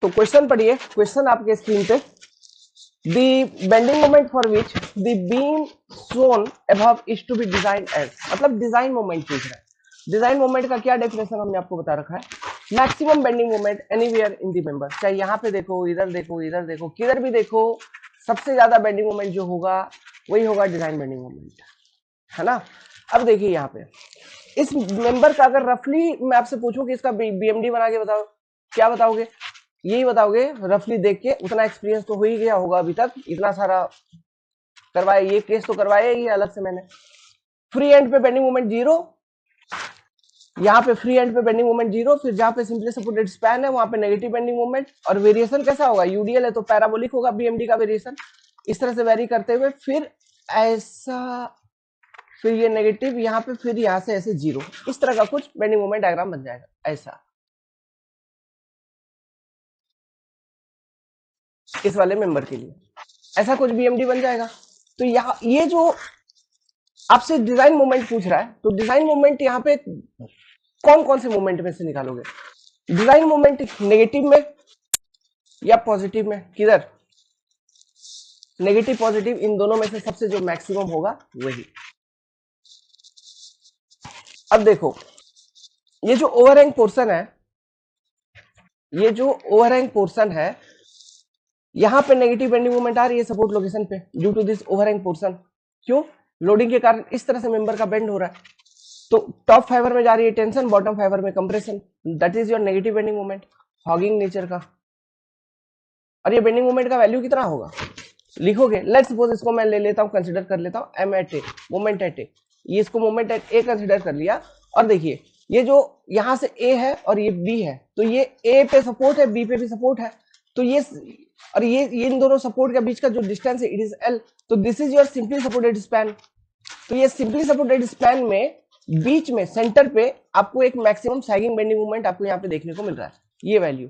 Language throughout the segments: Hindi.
तो क्वेश्चन पढ़िए, क्वेश्चन आपके स्क्रीन पे। The bending moment for which the beam shown above is to be designed as, मतलब डिजाइन मोमेंट पूछ रहा है। डिजाइन मोमेंट का क्या डेफिनेशन हमने आपको बता रखा है, maximum bending moment anywhere in the member, चाहे यहाँ पे देखो, इधर देखो, इधर देखो, किधर भी देखो, सबसे ज्यादा बेंडिंग मोमेंट जो होगा वही होगा डिजाइन बेंडिंग मोमेंट, है ना। अब देखिए यहाँ पे इस मेंबर का अगर रफली मैं आपसे पूछूं कि इसका बीएमडी बना के बताओ, क्या बताओगे? यही बताओगे रफली देख के। उतना एक्सपीरियंस तो हो ही गया होगा अभी तक, इतना सारा करवाया, ये केस तो करवाया ही अलग से मैंने। फ्री एंड पे बेंडिंग मोमेंट जीरो, यहाँ पे फ्री एंड पे बेंडिंग मोमेंट जीरो, फिर जहाँ पे सिंपली सपोर्टेड स्पैन है वहां पे नेगेटिव बेंडिंग मोमेंट, और वेरिएशन कैसा होगा, यूडीएल है तो पैराबोलिक होगा बीएमडी का वेरिएशन, इस तरह से वेरी करते हुए फिर ऐसा, फिर ये नेगेटिव यहाँ पे, फिर यहाँ से ऐसे जीरो, इस तरह का कुछ बेंडिंग मोमेंट डायग्राम बन जाएगा ऐसा, इस वाले मेंबर के लिए ऐसा कुछ बीएमडी बन जाएगा। तो यहाँ ये जो आपसे डिजाइन मोमेंट पूछ रहा है, तो डिजाइन मोमेंट यहाँ पे कौन कौन से मोमेंट में से निकालोगे? डिजाइन मोमेंट नेगेटिव में या पॉजिटिव में, किधर? नेगेटिव पॉजिटिव इन दोनों में से सबसे जो मैक्सिमम होगा वही। अब देखो ये जो ओवरहैंग पोर्शन है, ये जो ओवरहैंग पोर्शन है, यहां पे नेगेटिव बेंडिंग मोमेंट आ रही है सपोर्ट लोकेशन पे due to this overhang portion. क्यों? लोडिंग के कारण इस तरह से मेंबर का बेंड हो रहा है। तो टॉप फाइबर में जा रही है टेंशन, बॉटम फाइबर में compression, that is your negative bending moment, hugging nature का। और ये बेंडिंग मोमेंट का वैल्यू कितना होगा लिखोगे? लेट्स सपोज इसको मैं ले लेता हूं, कंसीडर कर लेता हूं M at A, moment at A, ये इसको मोमेंट एट ए कंसीडर कर लिया। और देखिए ये जो यहां से ए है और ये बी है, तो ये ए पे सपोर्ट है, बी पे भी सपोर्ट है, तो ये और ये इन दोनों सपोर्ट के बीच का जो डिस्टेंस है इट इज एल, तो this is your simply supported span. तो ये सिंपली सपोर्टेड स्पैन में बीच में सेंटर पे आपको एक मैक्सिमम सैगिंग बेंडिंग मोमेंट आपको यहाँ पे देखने को मिल रहा है, ये वैल्यू।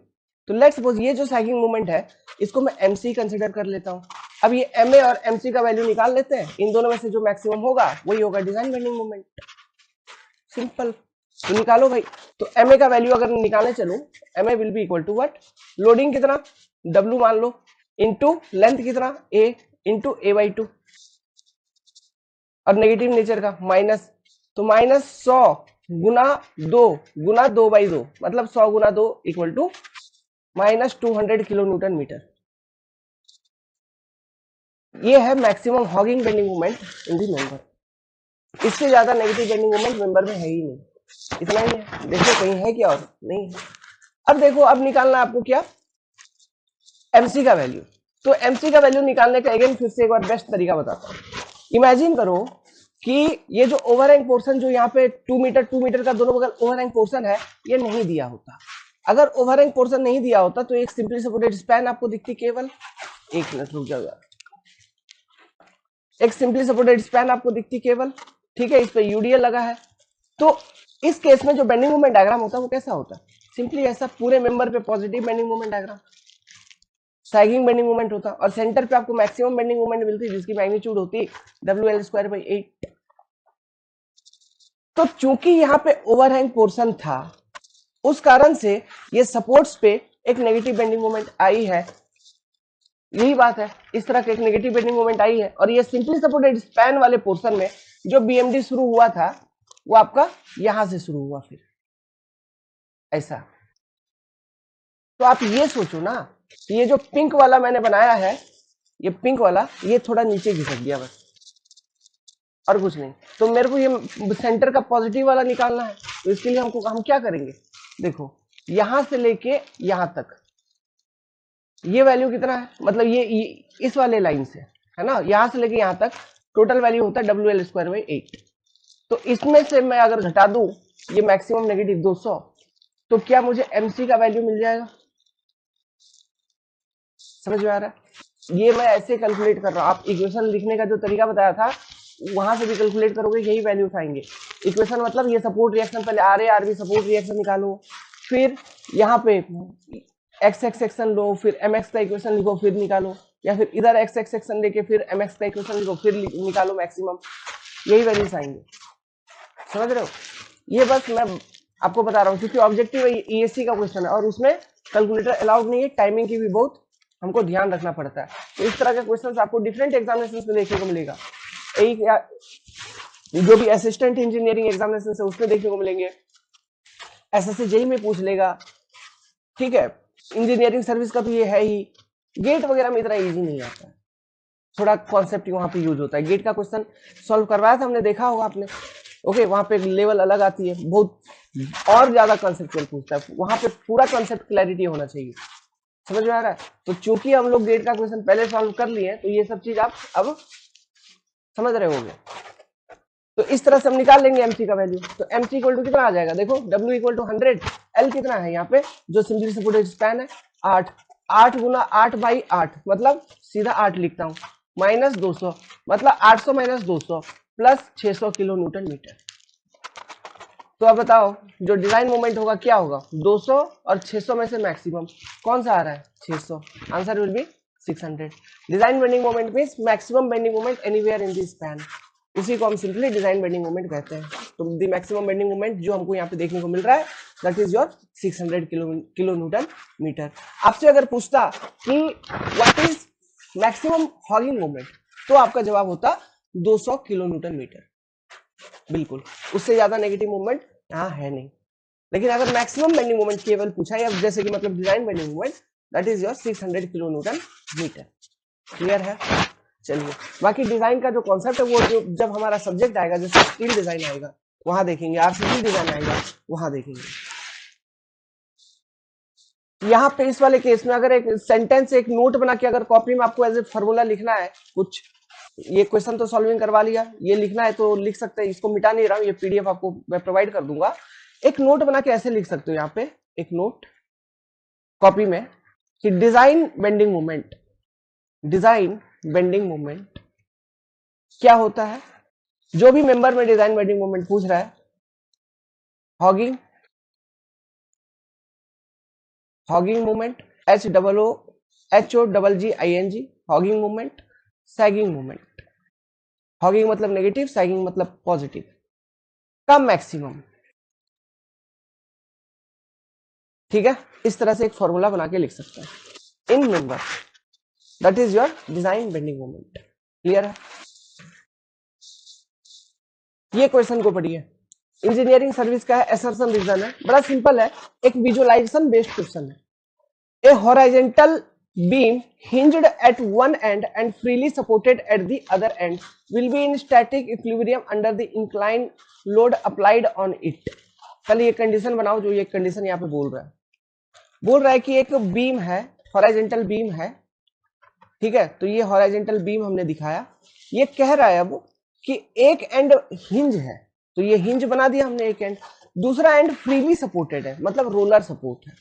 तो लेट्स सपोज ये जो सैगिंग मोमेंट है इसको मैं एमसी कंसीडर कर लेता हूँ। अब ये एमए और एमसी का वैल्यू निकाल लेते हैं, इन दोनों में से जो मैक्सिमम होगा वही होगा डिजाइन बेंडिंग मोमेंट, सिंपल। तो निकालो भाई। तो एमए का वैल्यू अगर निकालने चलूं, M A will be equal to what, loading कितना डब्ल्यू मान लो, इंटू लेंथ कितना a, into a by two, और नेगेटिव नेचर का माइनस, तो माइनस 100 गुना 2 मतलब 100 गुना 2 equal to minus 200 kilo newton metre. ये है maximum hogging bending moment in the member. इससे ज्यादा नेगेटिव बेंडिंग मोमेंट मेंबर में है ही नहीं, इतना ही है। देखो कहीं है क्या और नहीं है। अब देखो अब निकालना है आपको क्या, एमसी का वैल्यू। तो एमसी का वैल्यू निकालने का अगेन फिर से एक बार बेस्ट तरीका बताता हूँ। इमेजिन करो कि ये जो ओवरहैंग पोर्शन जो यहाँ पे 2 मीटर का दोनों बगल ओवरहैंग पोर्शन है, ये नहीं दिया होता। अगर ओवरहैंग पोर्शन नहीं दिया होता तो एक सिंपली सपोर्टेड स्पैन आपको दिखती केवल, एक मिनट रुक जाओ, एक सिंपली सपोर्टेड स्पैन आपको दिखती केवल, ठीक है, इस पे यूडीएल लगा है। तो इस केस में जो बेंडिंग मोमेंट डायग्राम होता है वो कैसा होता है, सिंपली ऐसा, पूरे मेंबर पे positive bending moment diagram, sagging bending moment होता, और सेंटर पे आपको मैक्सिमम बेंडिंग मोमेंट मिलती है जिसकी मैग्नीट्यूड होती WL²/8। तो चूंकि यहाँ पे ओवरहैंग पोर्शन था उस कारण से ये सपोर्ट्स पे एक नेगेटिव बेंडिंग मोमेंट आई है, यही बात है, इस तरह का एक नेगेटिव बेंडिंग मोमेंट आई है। और ये सिंपली सपोर्टेड स्पैन वाले पोर्शन में जो बीएमडी शुरू हुआ था वो आपका यहां से शुरू हुआ, फिर ऐसा। तो आप ये सोचो ना, ये जो पिंक वाला मैंने बनाया है, ये पिंक वाला, ये थोड़ा नीचे घिसक गया बस, और कुछ नहीं। तो मेरे को ये सेंटर का पॉजिटिव वाला निकालना है, तो इसके लिए हम क्या करेंगे, देखो यहां से लेके यहां तक ये वैल्यू कितना है, मतलब ये इस वाले लाइन से है ना, यहां से लेके यहां तक टोटल वैल्यू होता है WL²/8। तो इसमें से मैं अगर घटा दूं ये मैक्सिमम नेगेटिव 200, तो क्या मुझे एमसी का वैल्यू मिल जाएगा? समझ में आ रहा है? ये मैं ऐसे कैलकुलेट कर रहा हूं, आप इक्वेशन लिखने का जो तरीका बताया था वहां से भी कैलकुलेट करोगे, यही वैल्यू उठाएंगे। इक्वेशन मतलब ये सपोर्ट रिएक्शन, पहले R A R B support reaction निकालो, फिर यहाँ पे एक्स एक्स सेक्शन लो, फिर एम एक्स का इक्वेशन लिखो फिर निकालो, या फिर इधर एक्स एक्स सेक्शन लेके फिर एम एक्स का इक्वेशन लिखो फिर निकालो मैक्सिमम, यही वैल्यूज आएंगे। समझ रहे हो? ये बस मैं आपको बता रहा हूँ क्योंकि ऑब्जेक्टिव ईएससी का क्वेश्चन है और उसमें कैलकुलेटर अलाउड नहीं है, टाइमिंग की भी बहुत हमको ध्यान रखना पड़ता है। तो इस तरह के क्वेश्चंस आपको डिफरेंट एग्जामिनेशन में देखने को मिलेगा। जो भी असिस्टेंट इंजीनियरिंग एग्जामिनेशन है उसमें देखने को मिलेंगे, एसएससी जेई में पूछ लेगा, ठीक है। इंजीनियरिंग सर्विस का तो ये है ही, गेट वगैरह में इतना इजी नहीं आता है, थोड़ा कॉन्सेप्ट वहां पे यूज होता है। गेट का क्वेश्चन सॉल्व करवाया था हमने, देखा होगा आपने, ओके। वहां पे लेवल अलग आती है, बहुत और ज्यादा कॉन्सेप्चुअल पूछता है, वहां पे पूरा कॉन्सेप्ट क्लैरिटी होना चाहिए, समझ में आ रहा है। तो चूंकि हम लोग गेट का क्वेश्चन पहले सॉल्व कर लिए तो ये सब चीज आप अब समझ रहे होंगे। तो इस तरह से हम निकाल लेंगे एमसी का वैल्यू। तो एमसी इक्वल टू कितना आ जाएगा, देखो W इक्वल टू 100, एल कितना है यहाँ पे जो सिंपली सपोर्टेड स्पैन है 8, 8 गुना 8/8 मतलब सीधा 8 लिखता हूँ, माइनस 200 मतलब 800 minus 200 plus 600 kilo newton metre. तो अब बताओ जो डिजाइन मोमेंट होगा क्या होगा, 200 और 600 में से मैक्सिमम कौन सा आ रहा है, 600, answer will B 600। Design bending moment means maximum bending moment anywhere in the span, इसी को हम सिंपली डिजाइन बेंडिंग मोमेंट कहते हैं। तो द मैक्सिमम बेंडिंग मोमेंट जो हमको यहाँ पे देखने को मिल रहा है that is your 600 kilo newton metre. आपसे अगर पूछता कि what is maximum hogging moment तो आपका जवाब होता 200 किलो न्यूटन मीटर, बिल्कुल, उससे ज्यादा नेगेटिव मूवमेंट यहाँ है नहीं। लेकिन अगर मैक्सिमम बेंडिंग मोमेंट केवल पूछा या जैसे कि मतलब design bending moment that is your 600 kilo newton metre. Clear है। चलिए बाकी डिजाइन का जो कॉन्सेप्ट है वो जो जब हमारा सब्जेक्ट आएगा, जैसे स्टील डिजाइन आएगा वहां देखेंगे, आरसीसी डिजाइन आएगा वहां देखेंगे। यहाँ पे इस वाले केस में अगर एक सेंटेंस एक नोट बना के अगर कॉपी में आपको एज ए फॉर्मूला लिखना है कुछ, ये क्वेश्चन तो सॉल्विंग करवा लिया, ये लिखना है तो लिख सकते हैं, इसको मिटा नहीं रहा हूँ, ये पीडीएफ आपको मैं प्रोवाइड कर दूंगा। एक नोट बना के ऐसे लिख सकते हो यहाँ पे एक नोट कॉपी में कि design bending moment, design bending moment क्या होता है, जो भी मेंबर में डिजाइन बेंडिंग मोमेंट पूछ रहा है, hogging moment HOGGING hogging moment, sagging moment, hugging मतलब नेगेटिव, सैगिंग मतलब पॉजिटिव का मैक्सिमम, ठीक है। इस तरह से एक फॉर्मूला बना के लिख सकते हैं in member, that is your design bending moment. Clear है। ये क्वेश्चन को पढ़िए, इंजीनियरिंग सर्विस का है, असर्शन रीजन है, बड़ा सिंपल है, एक विजुअलाइजेशन बेस्ड क्वेश्चन है। A horizontal beam hinged at one end and freely supported at the other end will be in static equilibrium under the inclined load applied on it। पहले ये कंडीशन बनाओ, जो ये कंडीशन यहाँ पे बोल रहा है कि एक बीम है, हॉराइजेंटल बीम है, ठीक है। तो ये हॉराइजेंटल बीम हमने दिखाया, ये कह रहा है अब कि एक एंड हिंज है, तो ये हिंज बना दिया हमने एक एंड, दूसरा एंड फ्रीली सपोर्टेड है मतलब रोलर सपोर्ट है,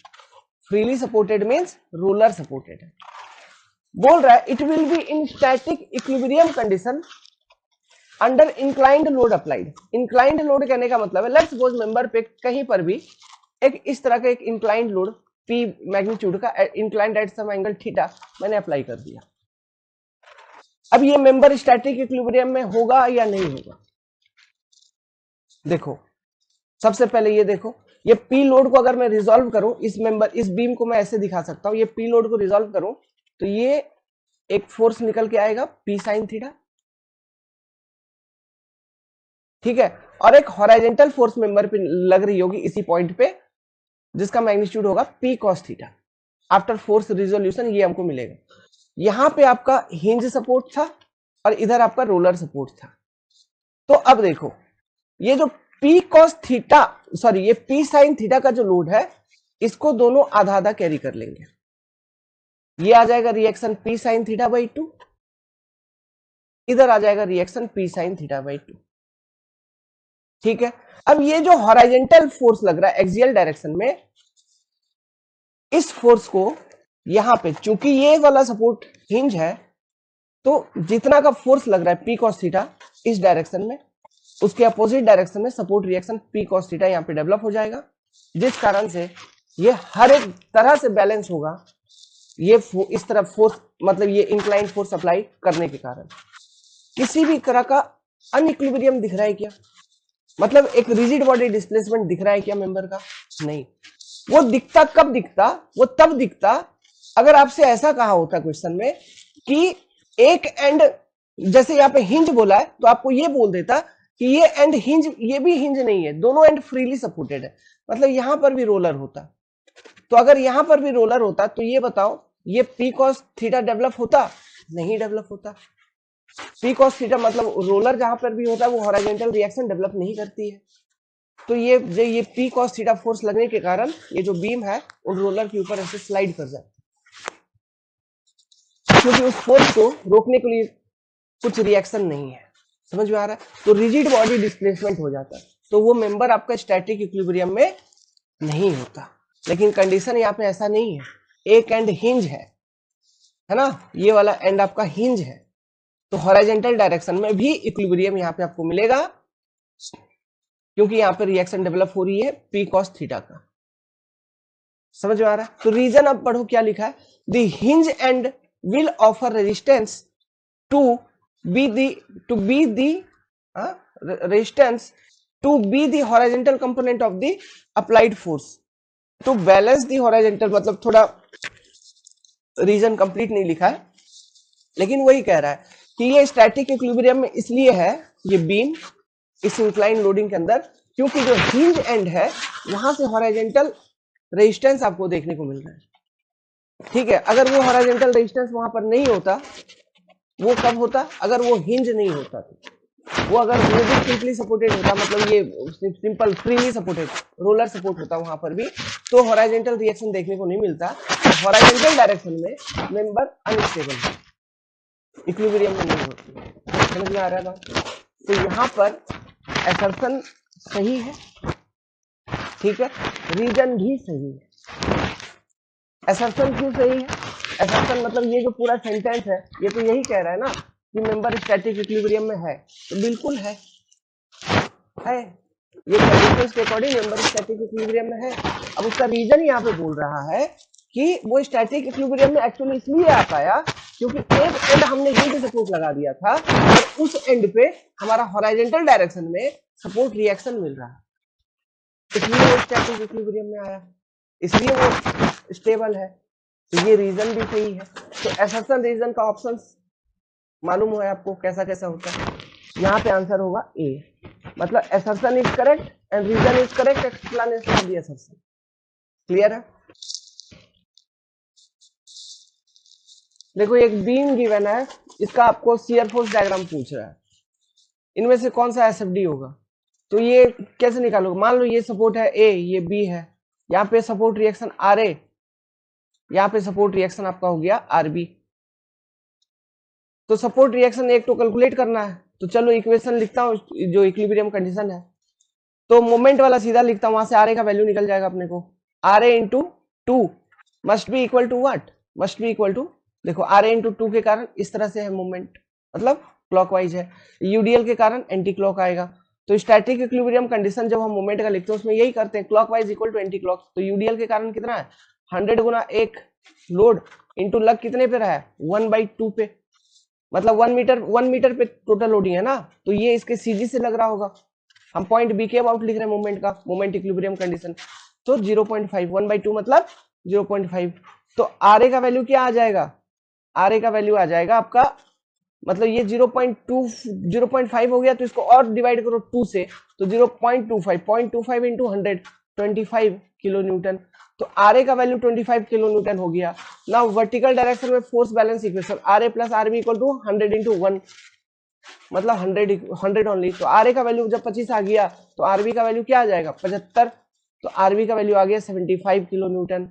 freely supported means roller supported है। बोल रहा है it will be in static equilibrium condition under inclined load applied. Inclined load कहने का मतलब है लेट्स सपोज मेंबर पे कहीं पर भी एक इस तरह का एक इंक्लाइंड लोड P मैग्नीट्यूड का inclined at some angle theta मैंने अप्लाई कर दिया। अब ये मेंबर स्टैटिक इक्विलिब्रियम में होगा या नहीं होगा, देखो सबसे पहले ये देखो, ये पी लोड को अगर मैं रिजॉल्व करूं, इस मेंबर इस बीम को मैं ऐसे दिखा सकता हूं, ये पी लोड को रिजॉल्व करूं तो ये एक फोर्स निकल के आएगा पी साइन थीटा, ठीक है, और एक हॉराइजेंटल फोर्स मेंबर पे लग रही होगी इसी पॉइंट पे जिसका मैग्नीट्यूड होगा P cos theta. After force resolution ये हमको मिलेगा। यहां पे आपका हिंज सपोर्ट था और इधर आपका रोलर सपोर्ट था। तो अब देखो ये जो पी कॉस थीटा सॉरी ये पी साइन थीटा का जो लोड है इसको दोनों आधा आधा कैरी कर लेंगे, ये आ जाएगा reaction P sine theta by 2, इधर आ जाएगा reaction P sine theta by 2, ठीक है। अब ये जो हॉराइजेंटल फोर्स लग रहा है एक्सियल डायरेक्शन में, इस फोर्स को यहां पे चूंकि ये वाला सपोर्ट हिंज है तो जितना का फोर्स लग रहा है पी कॉस थीटा इस डायरेक्शन में, उसके अपोजिट डायरेक्शन में support reaction P cos theta यहां पे डेवलप हो जाएगा, जिस कारण से ये हर एक तरह से बैलेंस होगा। ये इस तरफ फोर्स मतलब ये इंक्लाइन फोर्स अप्लाई करने के कारण किसी भी तरह का अनइक्विलिब्रियम दिख रहा है क्या, मतलब एक रिजिड बॉडी डिस्प्लेसमेंट दिख रहा है क्या मेंबर का, नहीं। वो दिखता कब दिखता, वो तब दिखता अगर आपसे ऐसा कहा होता क्वेश्चन में कि एक एंड, जैसे यहाँ पे हिंज बोला है तो आपको ये बोल देता कि ये एंड हिंज, ये भी हिंज नहीं है, दोनों एंड फ्रीली सपोर्टेड है, मतलब यहां पर भी रोलर होता। तो अगर यहां पर भी रोलर होता तो ये बताओ ये पी कॉस थीटा डेवलप होता? नहीं डेवलप होता। पी कॉस थीटा मतलब रोलर जहां पर भी होता है वो हॉरिजॉन्टल रिएक्शन डेवलप नहीं करती है। तो ये पी कॉस थीटा फोर्स लगने के कारण ये जो बीम है उन रोलर के ऊपर ऐसे स्लाइड कर जाती है, क्योंकि उस फोर्स को रोकने के लिए कुछ रिएक्शन नहीं है। समझ में आ रहा है? तो रिजिड बॉडी डिस्प्लेसमेंट हो जाता है, तो वो मेंबर आपका स्टैटिक इक्विलिब्रियम में नहीं होता। लेकिन कंडीशन यहाँ पे ऐसा नहीं है, एक एंड हिंज है ना, ये वाला एंड आपका हिंज है, तो हॉरिजॉन्टल डायरेक्शन में भी इक्विलिब्रियम यहाँ पे आपको मिलेगा, क्योंकि यहाँ पे रिएक्शन डेवलप हो रही है पी कॉस थीटा का। समझ में आ रहा है? तो रीजन अब पढ़ो क्या लिखा है, the hinge end will offer resistance to be the resistance to be the horizontal component of the applied force to balance the horizontal, मतलब थोड़ा रीजन कंप्लीट नहीं लिखा है, लेकिन वही कह रहा है कि ये स्टैटिक इक्विलिब्रियम में इसलिए है ये बीम इस इंक्लाइन लोडिंग के अंदर, क्योंकि जो हिंज एंड है वहां से हॉरिजॉन्टल रेजिस्टेंस आपको देखने को मिल रहा है। ठीक है, अगर वो हॉरिजॉन्टल रेजिस्टेंस वहां पर नहीं होता, वो कब होता, अगर वो हिंज नहीं होता तो वो, अगर वो भी सिंपली सपोर्टेड होता, मतलब ये simple freely supported roller support होता वहां पर भी, तो हॉरिजॉन्टल रिएक्शन देखने को नहीं मिलता। हॉरिजॉन्टल डायरेक्शन में मेंबर अनस्टेबल है, इक्विलिब्रियम में नहीं होती। समझ में आ रहा था? तो यहाँ पर असर्शन सही है, ठीक है, रीजन भी सही है। असर्शन क्यों सही है? असर्शन मतलब ये जो पूरा सेंटेंस है ये तो यही कह रहा है ना कि मेंबर स्टैटिक इक्विलिब्रियम में है, तो बिल्कुल है ये कंडीशंस के अकॉर्डिंग मेंबर स्टैटिक इक्विलिब्रियम में है। अब उसका रीजन यहाँ पे बोल रहा है कि वो स्टैटिक इक्विलिब्रियम में एक्चुअली इसलिए आ पाया क्योंकि एक एंड हमने हिंज सपोर्ट लगा दिया था और उस एंड पे हमारा हॉरिजॉन्टल डायरेक्शन में सपोर्ट रिएक्शन मिल रहा है, इसलिए वो स्टैटिक इक्विलिब्रियम में आया, इसलिए वो स्टेबल है। तो ये रीजन भी सही है। तो असर्शन रीजन का ऑप्शन मालूम हुआ है आपको कैसा कैसा होता है। यहाँ पे आंसर होगा ए, मतलब assertion is correct and reason is correct explanation of the assertion। Clear है? देखो एक बीम गिवन है, इसका आपको शियर फोर्स डायग्राम पूछ रहा है, इनमें से कौन सा एसएफडी होगा, तो ये कैसे निकालोगे? मान लो ये सपोर्ट है ए, ये बी है, यहाँ पे सपोर्ट रिएक्शन आर ए, यहाँ पे सपोर्ट रिएक्शन आपका हो गया आरबी। तो सपोर्ट रिएक्शन एक तो कैलकुलेट करना है, तो चलो इक्वेशन लिखता हूँ जो इक्विलिब्रियम कंडीशन है, तो मोमेंट वाला सीधा लिखता हूं, वहां से आर ए का वैल्यू निकल जाएगा अपने को, R A into two must be equal to what, must be equal to, देखो आर ए इंटू टू के कारण इस तरह से है मूवमेंट, मतलब क्लॉकवाइज है, यूडीएल के कारण एंटी क्लॉक आएगा। तो स्टैटिक इक्विलिब्रियम कंडीशन जब हम मूवमेंट का लिखते हैं उसमें यही करते हैं, clockwise equal to anti clock. तो यूडीएल के कारण कितना है 100 गुना एक लोड इंटू लग कितने पे रहा है 1/2 पे, मतलब 1 मीटर पे टोटल लोडिंग है ना, तो ये इसके सीजी से लग रहा होगा। हम पॉइंट बी के अबाउट लिख रहे हैं मूवमेंट का, मूवमेंट इक्विलिब्रियम कंडीशन, तो 0.5 1/2 मतलब 0.5। तो आर ए का वैल्यू क्या आ जाएगा, आर ए का वैल्यू आ जाएगा आपका, मतलब ये 0.5 हो गया, तो इसको और डिवाइड करो 2 से, तो 0.25 इंटू 100 25 किलो न्यूटन। तो आर ए का वैल्यू 25 किलो न्यूटन हो गया। ना वर्टिकल डायरेक्शन में force balance equation, R A plus R B equal to 100 into 1, मतलब 100 ओनली। तो आर ए का वैल्यू जब 25 आ गया तो आरबी का वैल्यू क्या आ जाएगा 75, तो आरबी का वैल्यू आ गया 75 किलो न्यूटन।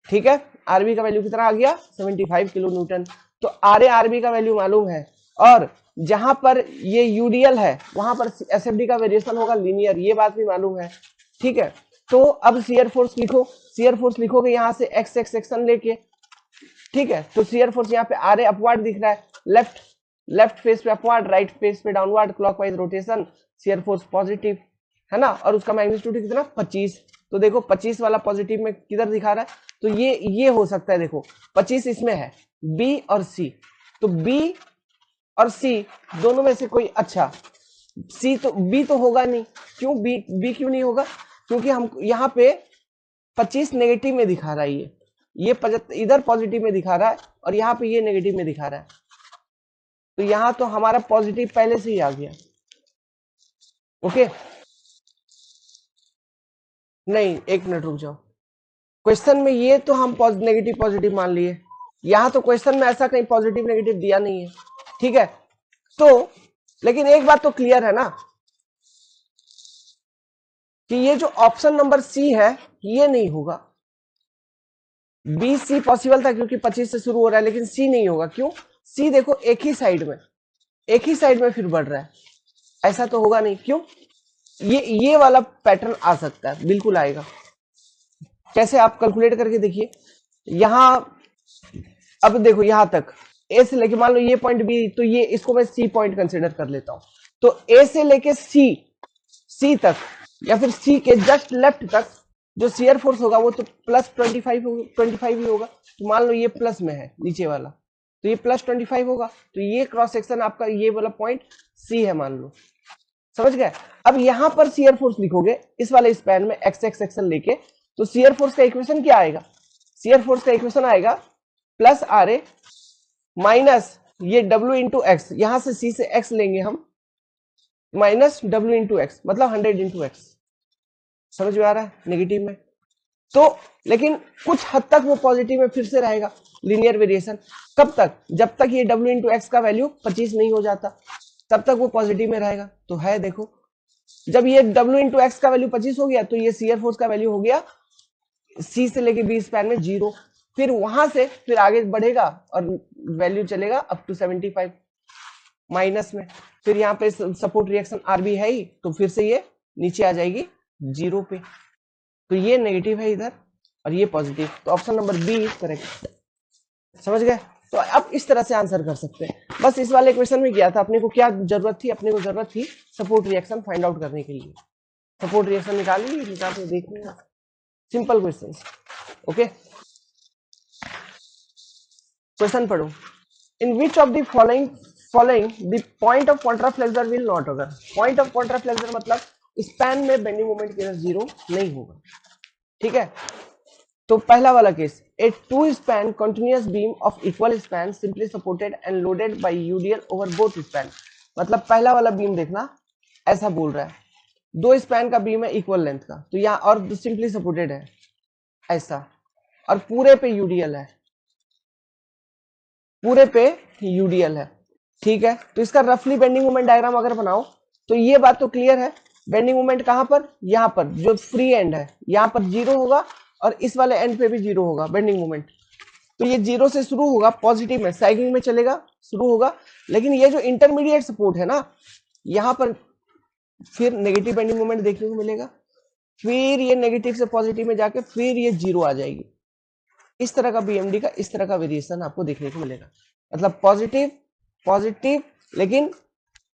ठीक है, आरबी का वैल्यू कितना आ गया 75 किलो न्यूटन। तो आर ए आरबी का वैल्यू मालूम है, और जहां पर ये यूडीएल है वहां पर एसएफडी का वेरिएशन होगा लीनियर, ये बात भी मालूम है। ठीक है, तो अब शियर फोर्स लिखो, शियर फोर्स लिखोगे यहां से एक्स एक्स सेक्शन लेके, ठीक है, तो शियर फोर्स यहाँ पे आर ए अपवर्ड दिख रहा है, लेफ्ट फेस पे अपवर्ड, राइट फेस पे downward, clockwise rotation, shear force positive है ना, और उसका मैग्नीट्यूड कितना 25। तो देखो 25 वाला पॉजिटिव में किधर दिखा रहा है, तो ये हो सकता है, देखो 25 इसमें है बी और सी, तो बी और सी दोनों में से कोई, अच्छा सी तो बी तो होगा नहीं, क्यों बी क्यों नहीं होगा, क्योंकि हम यहाँ पे 25 नेगेटिव में दिखा रहा है, ये 75 इधर पॉजिटिव में दिखा रहा है और यहाँ पे ये नेगेटिव में दिखा रहा है। तो यहाँ तो हमारा पॉजिटिव पहले से ही आ गया। ओके, नहीं एक मिनट रुक जाओ, क्वेश्चन में ये तो हम नेगेटिव पॉजिटिव मान लिए, यहाँ तो क्वेश्चन में ऐसा कहीं पॉजिटिव नेगेटिव दिया नहीं है। ठीक है, तो लेकिन एक बात तो क्लियर है ना कि ये जो ऑप्शन नंबर सी है ये नहीं होगा। बी सी पॉसिबल था क्योंकि 25 से शुरू हो रहा है, लेकिन सी नहीं होगा। क्यों? सी देखो एक ही साइड में फिर बढ़ रहा है, ऐसा तो होगा नहीं। क्यों? ये वाला पैटर्न आ सकता है, बिल्कुल आएगा। कैसे? आप कैलकुलेट करके देखिए। यहां अब देखो यहां तक ए से लेके, मान लो ये पॉइंट बी, तो ये इसको मैं सी पॉइंट कंसिडर कर लेता हूं। तो ए से लेके सी तक या फिर सी के जस्ट लेफ्ट तक जो शियर फोर्स होगा वो तो प्लस 25 ही होगा। तो मान लो ये प्लस में है नीचे वाला, तो ये प्लस 25 होगा। तो ये क्रॉस सेक्शन आपका ये वाला पॉइंट सी है मान लो, समझ गए? अब यहां पर शियर फोर्स लिखोगे इस वाले स्पैन में एक्स एक्स सेक्शन लेके, तो शियर फोर्स का इक्वेशन क्या आएगा? शियर फोर्स का इक्वेशन आएगा प्लस आर ए माइनस ये डब्ल्यू इंटू एक्स, यहां से सी से एक्स लेंगे हम, माइनस डब्ल्यू इंटू एक्स, मतलब 100 इंटू एक्स। समझ में आ रहा है? नेगेटिव में तो, लेकिन कुछ हद तक वो पॉजिटिव में फिर से रहेगा, लीनियर वेरिएशन। कब तक? जब तक ये डब्ल्यू इंटू एक्स का वैल्यू 25 नहीं हो जाता, तब तक वो पॉजिटिव में रहेगा। तो है देखो, जब ये डब्ल्यू इंटू एक्स का वैल्यू 25 हो गया तो ये शियर फोर्स का वैल्यू हो गया सी से लेके बी स्पैन में 0। फिर वहां से फिर आगे बढ़ेगा और वैल्यू चलेगा अप टू 75 माइनस में। फिर यहाँ पे सपोर्ट रिएक्शन आर बी है ही, तो फिर से ये नीचे आ जाएगी 0 पे। तो ये नेगेटिव है इधर और ये पॉजिटिव, तो option number B is correct. समझ गए? तो अब इस तरह से आंसर कर सकते हैं। बस इस वाले क्वेश्चन में किया था, अपने को क्या जरूरत थी? अपने को जरूरत थी सपोर्ट रिएक्शन फाइंड आउट करने के लिए। सपोर्ट रिएक्शन निकाल के देख लेंगे, सिंपल क्वेश्चन। ओके, क्वेश्चन पढ़ो। In which of the following the point of contraflexure will not occur. Point of contraflexure मतलब स्पैन में बेंडिंग मोमेंट किधर 0 नहीं होगा। ठीक है, तो पहला वाला case, a two span continuous beam of equal span simply supported and loaded by UDL over both span. मतलब पहला वाला बीम देखना, ऐसा बोल रहा है, दो स्पैन का बीम है इक्वल लेंथ का, तो यहाँ और सिंपली सपोर्टेड है ऐसा, और पूरे पे यूडीएल है, पूरे पे यूडीएल है। ठीक है, तो इसका रफली बेंडिंग मोमेंट डायग्राम अगर बनाओ तो ये बात तो क्लियर है, बेंडिंग मोमेंट कहां पर? यहाँ पर जो फ्री एंड है यहाँ पर 0 होगा और इस वाले एंड पे भी 0 होगा बेंडिंग मोमेंट। तो ये 0 से शुरू होगा, पॉजिटिव में साइक्लिंग में चलेगा, शुरू होगा। लेकिन ये जो इंटरमीडिएट सपोर्ट है ना, यहाँ पर फिर नेगेटिव बेंडिंग मोमेंट देखने को मिलेगा, फिर ये नेगेटिव से पॉजिटिव में जाके फिर ये 0 आ जाएगी। इस तरह का बीएमडी का इस तरह का वेरिएशन आपको देखने को मिलेगा, मतलब पॉजिटिव पॉजिटिव लेकिन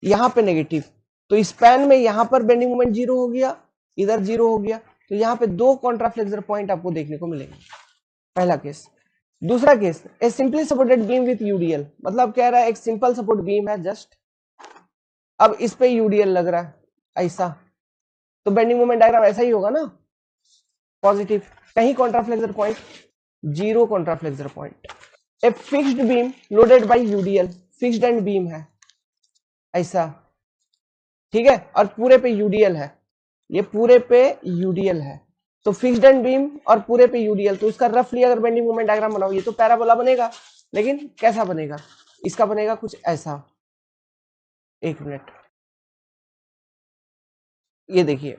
यहाँ पे नेगेटिव। तो स्पैन में यहाँ पर बेंडिंग मोमेंट 0 हो गया, इधर 0 हो गया, तो यहाँ पे दो कॉन्ट्राफ्लेक्सर पॉइंट आपको देखने को मिलेंगे। पहला केस। दूसरा केस, ए simply supported beam width UDL, मतलब कह रहा है एक सिंपल सपोर्ट बीम है जस्ट, अब इस पे यूडीएल लग रहा है ऐसा, तो बेंडिंग मोमेंट डायग्राम ऐसा ही होगा ना, पॉजिटिव। कहीं contraflexure point, 0 contraflexure point. A fixed beam loaded by UDL, fixed end beam है ऐसा, ठीक है, और पूरे पे यूडीएल है, ये पूरे पे यूडीएल है, तो फिक्स्ड एंड बीम और पूरे पे यूडीएल, तो इसका रफली अगर बेंडिंग मोमेंट डायग्राम बनाओ, ये तो पैराबोला बनेगा, लेकिन कैसा बनेगा? इसका बनेगा कुछ ऐसा, एक मिनट, ये देखिए,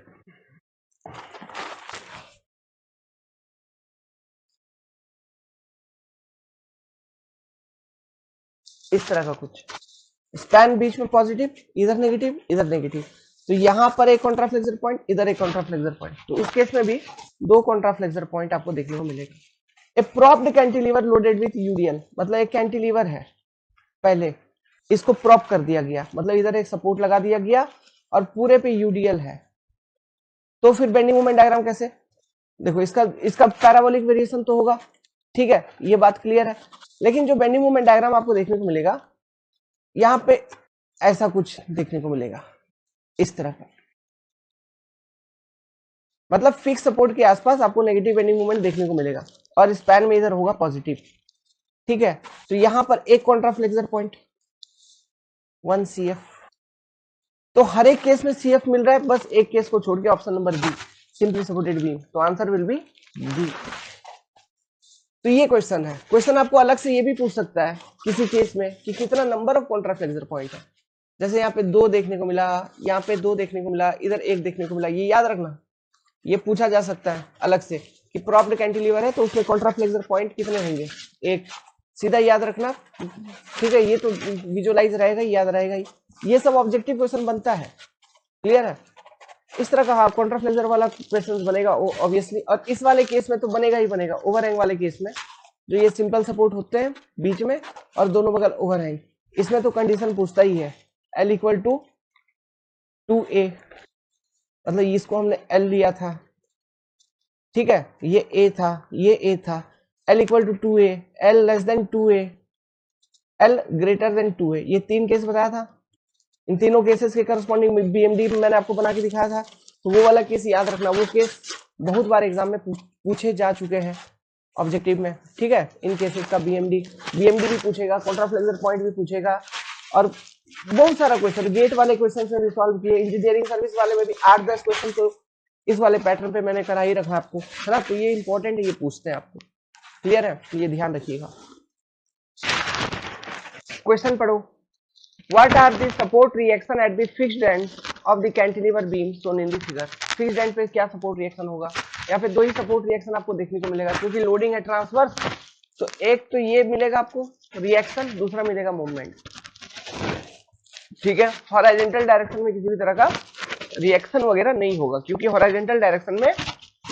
इस तरह का कुछ स्पैन, बीच में पॉजिटिव, इधर नेगेटिव, इधर नेगेटिव, तो यहां पर एक कॉन्ट्राफ्लेक्सर पॉइंट, इधर एक कॉन्ट्राफ्लेक्सर पॉइंट, तो इस केस में भी दो कॉन्ट्राफ्लेक्सर पॉइंट आपको देखने को मिलेगा। A propped cantilever loaded with UDL, मतलब एक कैंटिलीवर है, पहले इसको प्रॉप कर दिया गया, मतलब इधर एक सपोर्ट लगा दिया गया और पूरे पे यूडीएल है, तो फिर बेंडिंग मोमेंट डायग्राम कैसे? देखो इसका इसका पैराबोलिक वेरिएशन तो होगा, ठीक है, ये बात क्लियर है। लेकिन जो बेंडिंग मोमेंट डायग्राम आपको देखने को मिलेगा, यहाँ पे ऐसा कुछ देखने को मिलेगा, इस तरह का, मतलब फिक्स सपोर्ट के आसपास आपको नेगेटिव बेंडिंग मोमेंट देखने को मिलेगा और स्पैन में इधर होगा पॉजिटिव। ठीक है, तो यहां पर एक कॉन्ट्राफ्लेक्सर पॉइंट 1 CF, तो हर एक केस में CF मिल रहा है, बस एक केस को छोड़ के option number B, simply supported beam, तो आंसर विल बी बी। तो ये क्वेश्चन है। क्वेश्चन आपको अलग से ये भी पूछ सकता है किसी केस में कि कितना नंबर ऑफ कॉन्ट्राफ्लेक्सर पॉइंट है, जैसे यहाँ पे 2 देखने को मिला, यहाँ पे 2 देखने को मिला, इधर 1 देखने को मिला, ये याद रखना, ये पूछा जा सकता है अलग से कि प्रॉप्ड कैंटिलीवर है तो उसमें कॉन्ट्राफ्लेक्सर पॉइंट कितने होंगे, एक, सीधा याद रखना। ठीक है, ये तो विजुअलाइज रहेगा, याद रहेगा ही, ये सब ऑब्जेक्टिव क्वेश्चन बनता है। क्लियर है? इस तरह का हाँ कॉन्ट्राफ्लेक्सर वाला क्वेश्चन बनेगा ऑब्वियसली, और इस वाले केस में तो बनेगा ही बनेगा। ओवरहैंग वाले केस में जो ये सिंपल सपोर्ट होते हैं बीच में और दोनों बगल ओवरहैंग, इसमें तो कंडीशन पूछता ही है L = 2A, मतलब इसको हमने L लिया था, ठीक है, ये A था, ये A था, L = 2A, L < 2A, L < 2A, ये 3 केस बताया था। इन तीनों केसेस के करस्पॉन्डिंग BMD मैंने आपको बना के दिखाया था, तो वो वाला केस याद रखना, वो केस बहुत बार एग्जाम में पूछे जा चुके हैं ऑब्जेक्टिव में। ठीक है, इन केसेस का BMD भी पूछेगा, कॉन्ट्राफ्लेक्सर पॉइंट भी पूछेगा, और बहुत सारा क्वेश्चन गेट वाले क्वेश्चन से भी सॉल्व किए, इंजीनियरिंग सर्विस वाले में भी 8-10 क्वेश्चन तो इस वाले पैटर्न पे मैंने करा ही रखा आपको, है ना। तो ये इंपॉर्टेंट है, ये पूछते हैं आपको। क्लियर है? तो ये ध्यान रखिएगा। क्वेश्चन पढ़ो। What are the support reaction at the fixed end of the cantilever beam shown in the figure? Fixed and पे क्या सपोर्ट रिएक्शन होगा? या फिर 2 ही सपोर्ट रिएक्शन आपको देखने को मिलेगा, क्योंकि लोडिंग है ट्रांसवर्स, तो एक तो ये मिलेगा आपको रिएक्शन, दूसरा मिलेगा मूवमेंट। ठीक है, हॉरिजॉन्टल डायरेक्शन में किसी भी तरह का रिएक्शन वगैरह नहीं होगा, क्योंकि हॉरिजॉन्टल डायरेक्शन में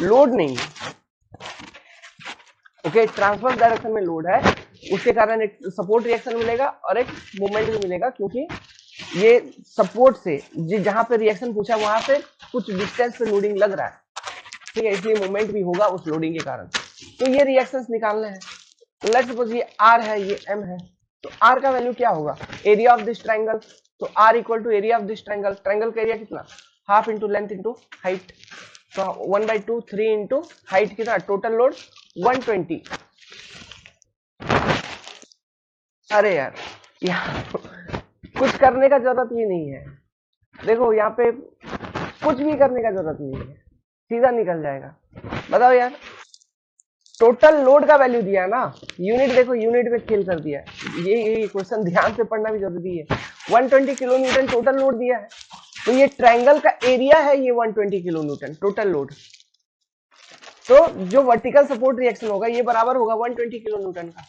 लोड नहीं है। ओके, ट्रांसवर्स डायरेक्शन में लोड है, उसके कारण एक सपोर्ट रिएक्शन मिलेगा और एक मूवमेंट भी मिलेगा, क्योंकि ये सपोर्ट से जहां पे रिएक्शन पूछा वहां से कुछ डिस्टेंस पे लोडिंग लग रहा है, ठीक है, इसलिए मूवमेंट भी होगा उस लोडिंग के कारण। तो ये रिएक्शंस निकालने हैं। तो लेट्स सपोज ये R है, ये M है, तो R का वैल्यू क्या होगा? एरिया ऑफ दिस ट्रायंगल, तो R = area of this triangle, triangle का एरिया कितना? Half into length into height, तो 1/2 3 इंटू हाइट कितना? Total load 120। अरे यार, यहाँ कुछ करने का जरूरत भी नहीं है, देखो यहाँ पे कुछ भी करने का जरूरत नहीं है, सीधा निकल जाएगा। बताओ यार, टोटल लोड का वैल्यू दिया है ना, यूनिट देखो, यूनिट में खेल कर दिया है। ये क्वेश्चन ध्यान से पढ़ना भी जरूरी है। 120 किलो न्यूटन टोटल लोड दिया है, तो ये ट्रायंगल का एरिया है, ये 120 किलो न्यूटन टोटल लोड, तो जो वर्टिकल सपोर्ट रिएक्शन होगा ये बराबर होगा 120 किलो न्यूटन का।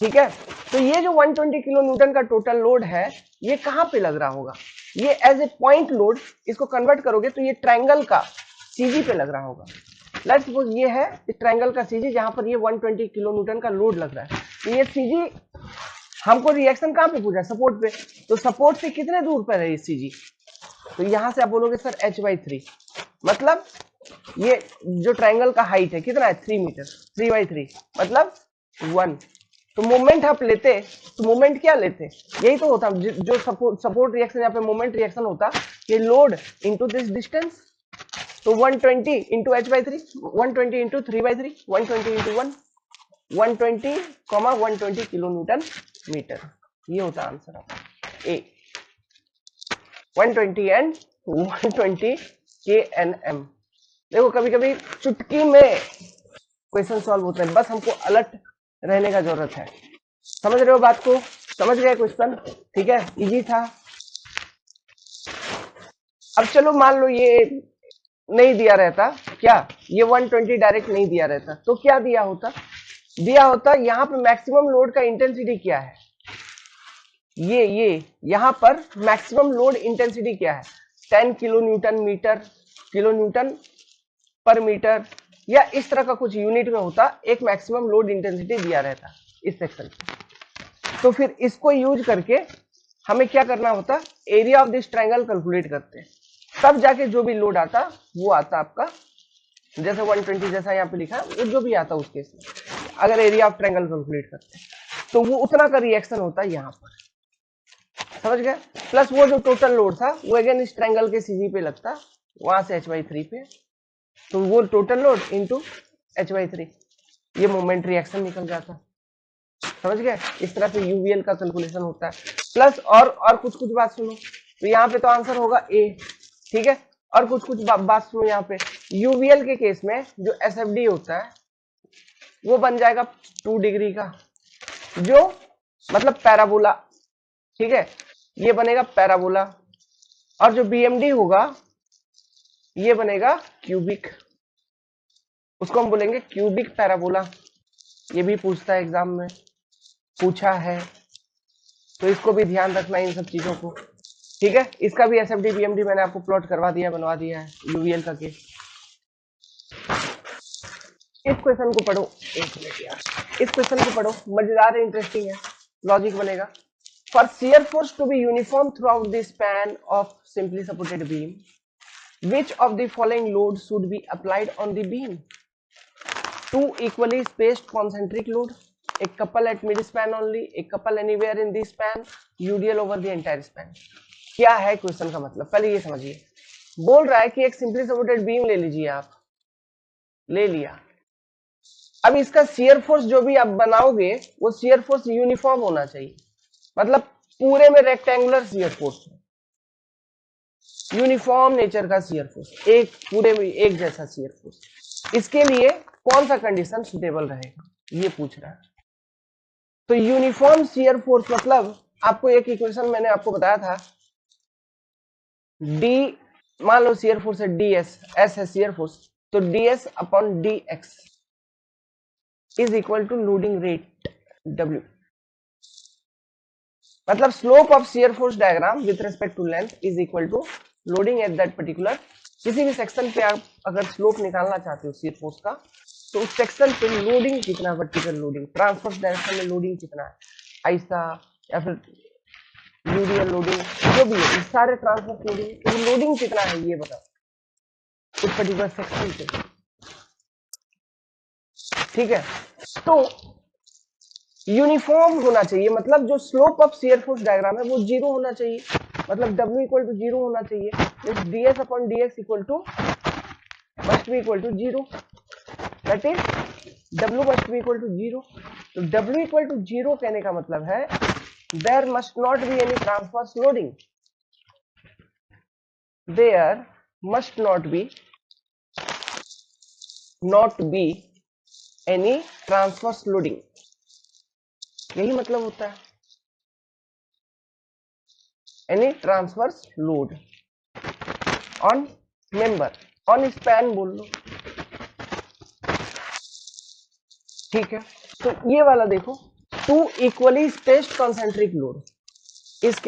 ठीक है, तो ये जो 120 किलो न्यूटन का टोटल लोड है, ये कहां पे लग रहा होगा? ये एज ए पॉइंट लोड, इसको कन्वर्ट करोगे तो ये ट्रायंगल का सीजी पे लग रहा होगा। लेट्स सपोज ये है इस ट्रायंगल का सीजी, जहां पर ये 120 किलो न्यूटन का लोड लग रहा है, तो ये सीजी हमको रिएक्शन कहां पे पूछा? सपोर्ट पे, तो सपोर्ट से कितने दूर पर है ये सीजी? तो यहां से आप बोलोगे सर h/3, मतलब ये जो ट्रायंगल का हाइट है कितना है? 3 मीटर, 3/3 मतलब 1। तो मोमेंट आप लेते, तो मोमेंट क्या लेते? यही तो होता जो सपोर्ट रिएक्शन, यहाँ पे मोमेंट रिएक्शन होता, ये लोड इनटू दिस डिस्टेंस, तो 120 into h/3, 120 into 3/3, 120 into 1, 120 kilo newton metre, ये होता आंसर आपका ए। 120 एंड 120 kNm। देखो कभी कभी चुटकी में क्वेश्चन सॉल्व होते हैं, बस हमको अलर्ट रहने का जरूरत है। समझ रहे हो बात को? समझ गए क्वेश्चन? ठीक है, इजी था। अब चलो मान लो ये नहीं दिया रहता, क्या ये 120 डायरेक्ट नहीं दिया रहता, तो क्या दिया होता? दिया होता यहाँ पे मैक्सिमम लोड का इंटेंसिटी क्या है, ये यहाँ पर मैक्सिमम लोड इंटेंसिटी क्या है? 10 kilo newton metre, kilo newton पर मीटर, या इस तरह का कुछ यूनिट में होता, एक मैक्सिमम लोड इंटेंसिटी दिया रहता इस सेक्शन में। तो फिर इसको यूज करके हमें क्या करना होता? Area of this triangle calculate करते हैं, तब जाके जो भी लोड आता वो आता आपका, जैसे 120 जैसा यहाँ पे लिखा है, जो भी आता उस केस में अगर एरिया ऑफ ट्रायंगल कैलकुलेट करते हैं तो वो उतना का रिएक्शन होता है यहाँ पर। समझ गए? प्लस वो जो टोटल लोड था वो अगेन इस ट्रायंगल के सीजी पे लगता, वहां से h/3 पे, तो वो टोटल लोड इंटू h/3, ये मोमेंट रिएक्शन निकल जाता। समझ गए? इस तरह से यूवीएल का कैलकुलेशन होता है। प्लस और कुछ कुछ बात सुनो, तो यहाँ पे तो आंसर होगा ए, ठीक है। और कुछ कुछ बात सुनो यहाँ पे, यूवीएल के केस में जो एसएफडी होता है वो बन जाएगा 2 डिग्री का, जो मतलब पैराबोला, ठीक है, ये बनेगा पैराबोला। और जो बीएमडी होगा ये बनेगा क्यूबिक, उसको हम बोलेंगे क्यूबिक पैराबोला। ये भी पूछता है एग्जाम में, पूछा है, तो इसको भी ध्यान रखना इन सब चीजों को, ठीक है। इसका भी एसएफडी बीएमडी मैंने आपको प्लॉट करवा दिया, बनवा दिया है यूवीएल का केस। इस क्वेश्चन को पढ़ो, एक मिनट यार, इस क्वेश्चन को पढ़ो, मजेदार है, इंटरेस्टिंग है, लॉजिक बनेगा। For shear force to be uniform throughout the span of simply supported beam, which of the following load should be applied on the beam? 2 equally spaced concentric load, a couple at mid span only, a couple anywhere in the span, UDL over the entire span। क्या है क्वेश्चन का मतलब, पहले ये समझिए। बोल रहा है कि एक सिंपली सपोर्टेड बीम ले लीजिए आप, ले लिया, अब इसका शियर फोर्स जो भी आप बनाओगे वो शियर फोर्स यूनिफॉर्म होना चाहिए, मतलब पूरे में rectangular shear force, uniform nature का शियर फोर्स, एक पूरे में एक जैसा शियर फोर्स। इसके लिए कौन सा कंडीशन सुटेबल रहेगा ये पूछ रहा है। तो यूनिफॉर्म शियर फोर्स मतलब आपको एक इक्वेशन मैंने आपको बताया था, डी, मान लो शियर फोर्स है डीएस, एस है शियर फोर्स, तो DS upon D X is equal to loading rate W, मतलब slope of shear force diagram with respect to length is equal to loading at that particular. किसी भी सेक्शन पे आप अगर स्लोप निकालना चाहते हो शियर फोर्स का, तो उस सेक्शन पे लोडिंग कितना, वर्टिकल लोडिंग, ट्रांसवर्स डायरेक्शन में लोडिंग कितना है, ऐसा या फिर यूडियल लोडिंग, जो भी है, सारे ट्रांसवर्स लोडिंग, तो लोडिंग कितना है ये बताओ उस पर्टिकुलर सेक्शन पे, ठीक है। तो यूनिफॉर्म होना चाहिए, मतलब जो slope of shear force diagram है वो जीरो होना चाहिए, मतलब W इक्वल टू जीरो होना चाहिए, ds upon dx equal to must be equal to zero, that is W must be equal to zero. तो W इक्वल टू जीरो कहने का मतलब है there must not be any transverse loading, there must not be any transverse loading, यही मतलब होता है, any transverse load on member, on span बोल लो, ठीक है। तो ये वाला देखो, 2 इक्वली स्पेस्ड कॉन्सेंट्रिक लोड, इस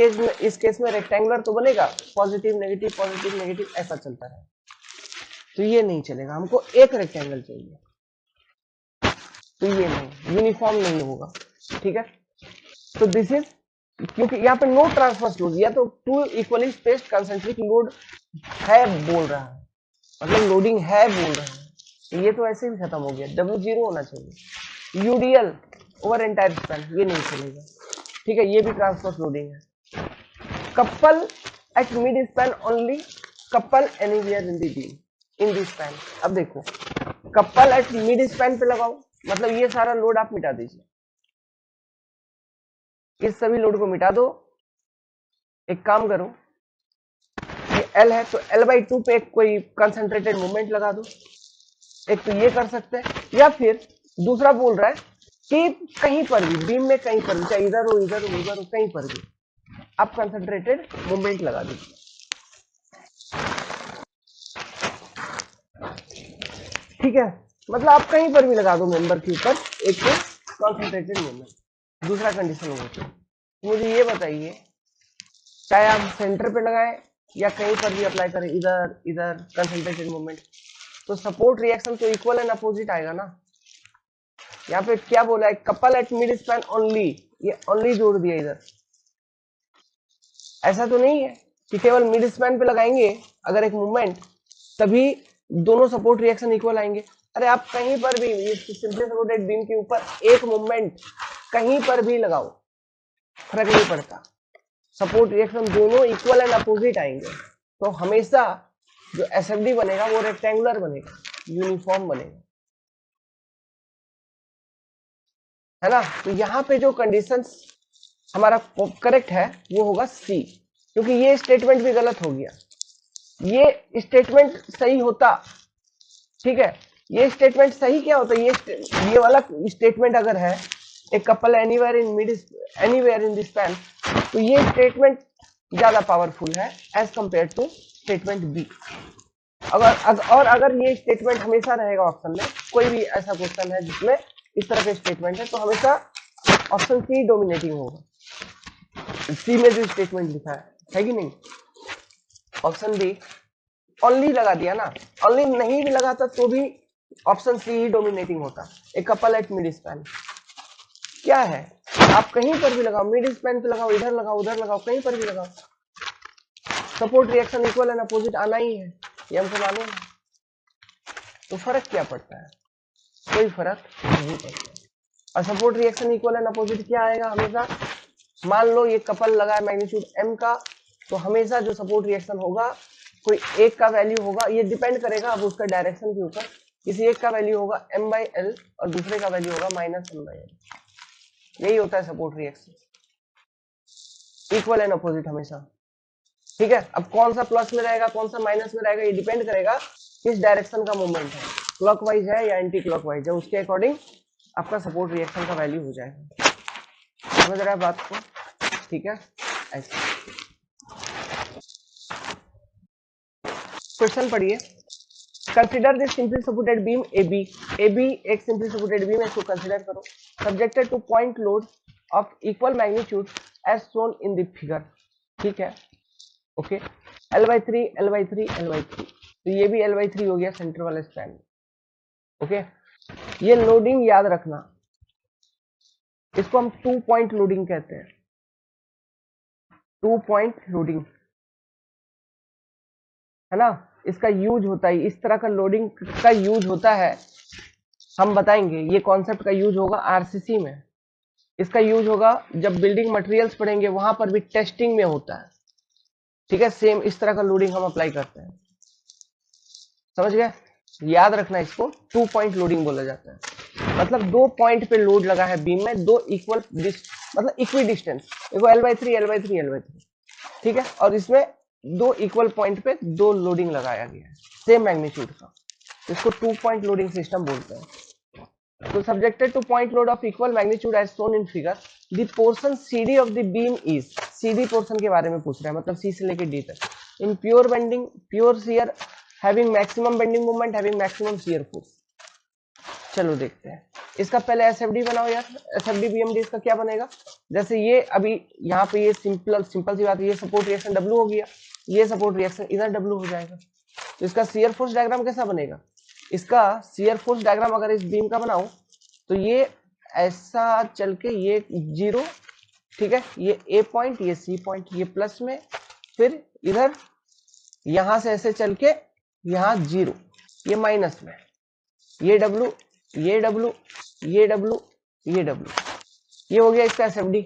केस में रेक्टेंगुलर तो बनेगा, पॉजिटिव नेगेटिव ऐसा चलता है, तो ये नहीं चलेगा, हमको एक रेक्टेंगल चाहिए, तो ये नहीं, यूनिफॉर्म नहीं होगा, ठीक है। तो दिस इज, क्योंकि यहाँ पे नो ट्रांसवर्स लोड, या तो 2 इक्वली स्पेस्ड कंसेंट्रिक लोड है बोल रहा है, मतलब लोडिंग है बोल रहा है, तो ये तो ऐसे भी खत्म हो गया, W जीरो होना चाहिए, यूडीएल ओवर एंटायर स्पैन ये नहीं चलेगा, ठीक है, ये भी ट्रांसवर्स लोडिंग है। Couple at mid span only, couple anywhere in the beam in the span. अब देखो कपल एट मिड स्पैन पे लगाओ, मतलब ये सारा लोड आप मिटा दीजिए, इस सभी लोड को मिटा दो। एक काम करो, ये L है तो L/2 पे कोई कंसंट्रेटेड मूवमेंट लगा दो, एक तो ये कर सकते हैं, या फिर दूसरा बोल रहा है कि कहीं पर भी बीम में, कहीं पर भी, चाहे इधर हो उधर हो कहीं पर भी आप कंसंट्रेटेड मूवमेंट लगा दीजिए, ठीक है, मतलब आप कहीं पर भी लगा दो मेंबर के ऊपर एक कंसंट्रेटेड मूवमेंट। दूसरा कंडीशन होता है, मुझे ये बताइए, चाहे आप सेंटर पे लगाएं या कहीं पर भी अप्लाई करें, इधर इधर कंसंट्रेटेड मूवमेंट, तो सपोर्ट रिएक्शन तो इक्वल एंड अपोजिट आएगा ना। यहाँ पे क्या बोला है, couple at mid span only, ये ओनली जोड़ दिया इधर, ऐसा तो नहीं है कि केवल मिड स्पैन पे लगाएंगे अगर एक मूवमेंट तभी दोनों सपोर्ट रिएक्शन इक्वल आएंगे। अरे आप कहीं पर भी सिंपली सपोर्टेड बीम के ऊपर एक मूवमेंट कहीं पर भी लगाओ, फर्क नहीं पड़ता, सपोर्ट रिएक्शन दोनों इक्वल एंड अपोजिट आएंगे। तो हमेशा जो एसएफडी बनेगा वो रेक्टेंगुलर बनेगा, यूनिफॉर्म बनेगा, है ना। तो यहाँ पे जो कंडीशंस हमारा करेक्ट है वो होगा सी, क्योंकि ये स्टेटमेंट भी गलत हो गया। ये स्टेटमेंट सही होता, ठीक है, ये स्टेटमेंट सही क्या होता, ये वाला स्टेटमेंट अगर है a couple anywhere in this span, तो ये स्टेटमेंट ज्यादा पावरफुल है as compare to statement B. अगर ये स्टेटमेंट हमेशा रहेगा ऑप्शन में, कोई भी ऐसा क्वेश्चन है जिसमें इस तरह के स्टेटमेंट है, तो हमेशा ऑप्शन सी डोमिनेटिंग होगा। सी में जो स्टेटमेंट लिखा है कि नहीं, ऑप्शन बी ओनली लगा दिया ना, ओनली नहीं भी लगाता तो भी ऑप्शन सी ही डोमिनेटिंग होता। एक कपल एट मिड स्पैन क्या है, आप कहीं पर भी लगाओ, मिड स्पैन पे लगाओ, इधर लगाओ, उधर लगाओ, कहीं पर भी लगाओ, support reaction equal and opposite आना ही है, ये हमको मालूम है। तो फर्क क्या पड़ता है, कोई फर्क नहीं पड़ता। और support reaction equal and opposite क्या आएगा हमेशा, मान लो ये कपल लगा है मैग्नीट्यूड m का, तो हमेशा जो सपोर्ट रिएक्शन होगा कोई एक का वैल्यू होगा, ये डिपेंड करेगा अब उसका डायरेक्शन के ऊपर, किसी एक का वैल्यू होगा m/l और दूसरे का वैल्यू होगा -m/l। यही होता है support reaction, equal and opposite हमेशा, ठीक है। अब कौन सा प्लस में रहेगा कौन सा माइनस में रहेगा, ये डिपेंड करेगा किस डायरेक्शन का मूवमेंट है, क्लॉकवाइज है या एंटी क्लॉकवाइज है, उसके अकॉर्डिंग आपका सपोर्ट रिएक्शन का वैल्यू हो जाएगा। समझ रहा है बात को, ठीक है। ऐसे क्वेश्चन पढ़िए, consider this simply supported beam AB, AB एक सिंपली सपोर्टेड बीम है, इसको कंसिडर करो, subjected to point load of equal magnitude as shown in the figure, ठीक है, ओके। L/3 L/3 L/3, तो ये भी L/3 हो गया सेंटर वाला स्पैन, ओके। ये लोडिंग याद रखना, इसको हम 2 पॉइंट लोडिंग कहते हैं, 2 पॉइंट लोडिंग, है ना। इसका यूज होता है, इस तरह का लोडिंग का यूज होता है, हम बताएंगे, ये कॉन्सेप्ट का यूज होगा आरसीसी में, इसका यूज होगा जब बिल्डिंग मटेरियल्स पढ़ेंगे वहां पर भी टेस्टिंग में होता है, ठीक है। सेम इस तरह का लोडिंग हम अप्लाई करते हैं, समझ गए, याद रखना इसको 2 पॉइंट लोडिंग बोला जाता है, मतलब 2 पॉइंट पे लोड लगा है बीम में, 2 इक्वल मतलब इक्वी डिस्टेंस, देखो L/3 L/3 L/3, ठीक है, और इसमें 2 इक्वल पॉइंट पे 2 लोडिंग लगाया गया है सेम मैग्नीट्यूड का, इसको 2 पॉइंट लोडिंग सिस्टम बोलते हैं। तो subjected to point load of equal magnitude as shown in figure, the portion CD of the beam is, CD portion के बारे में पूछ रहा है, मतलब C से लेके D तक, in pure bending, pure shear, having maximum bending moment, having maximum shear force. चलो देखते हैं, इसका पहले एसएफडी बनाओ यार, एसएफडी बीएमडी इसका क्या बनेगा, जैसे ये अभी यहाँ पे ये सिंपल सी बात है, ये सपोर्ट रिएक्शन W हो गया, ये सपोर्ट रिएक्शन इधर W हो जाएगा, तो इसका शियर फोर्स डायग्राम कैसा बनेगा, इसका शियर फोर्स डायग्राम अगर इस बीम का बनाऊं तो ये ऐसा चल के ये 0, ठीक है, ये A पॉइंट, ये C पॉइंट, ये प्लस में, फिर इधर यहां से ऐसे चल के यहाँ 0, ये माइनस में, ये W, ये W, ये W, ये W, ये हो गया इसका एसएफडी,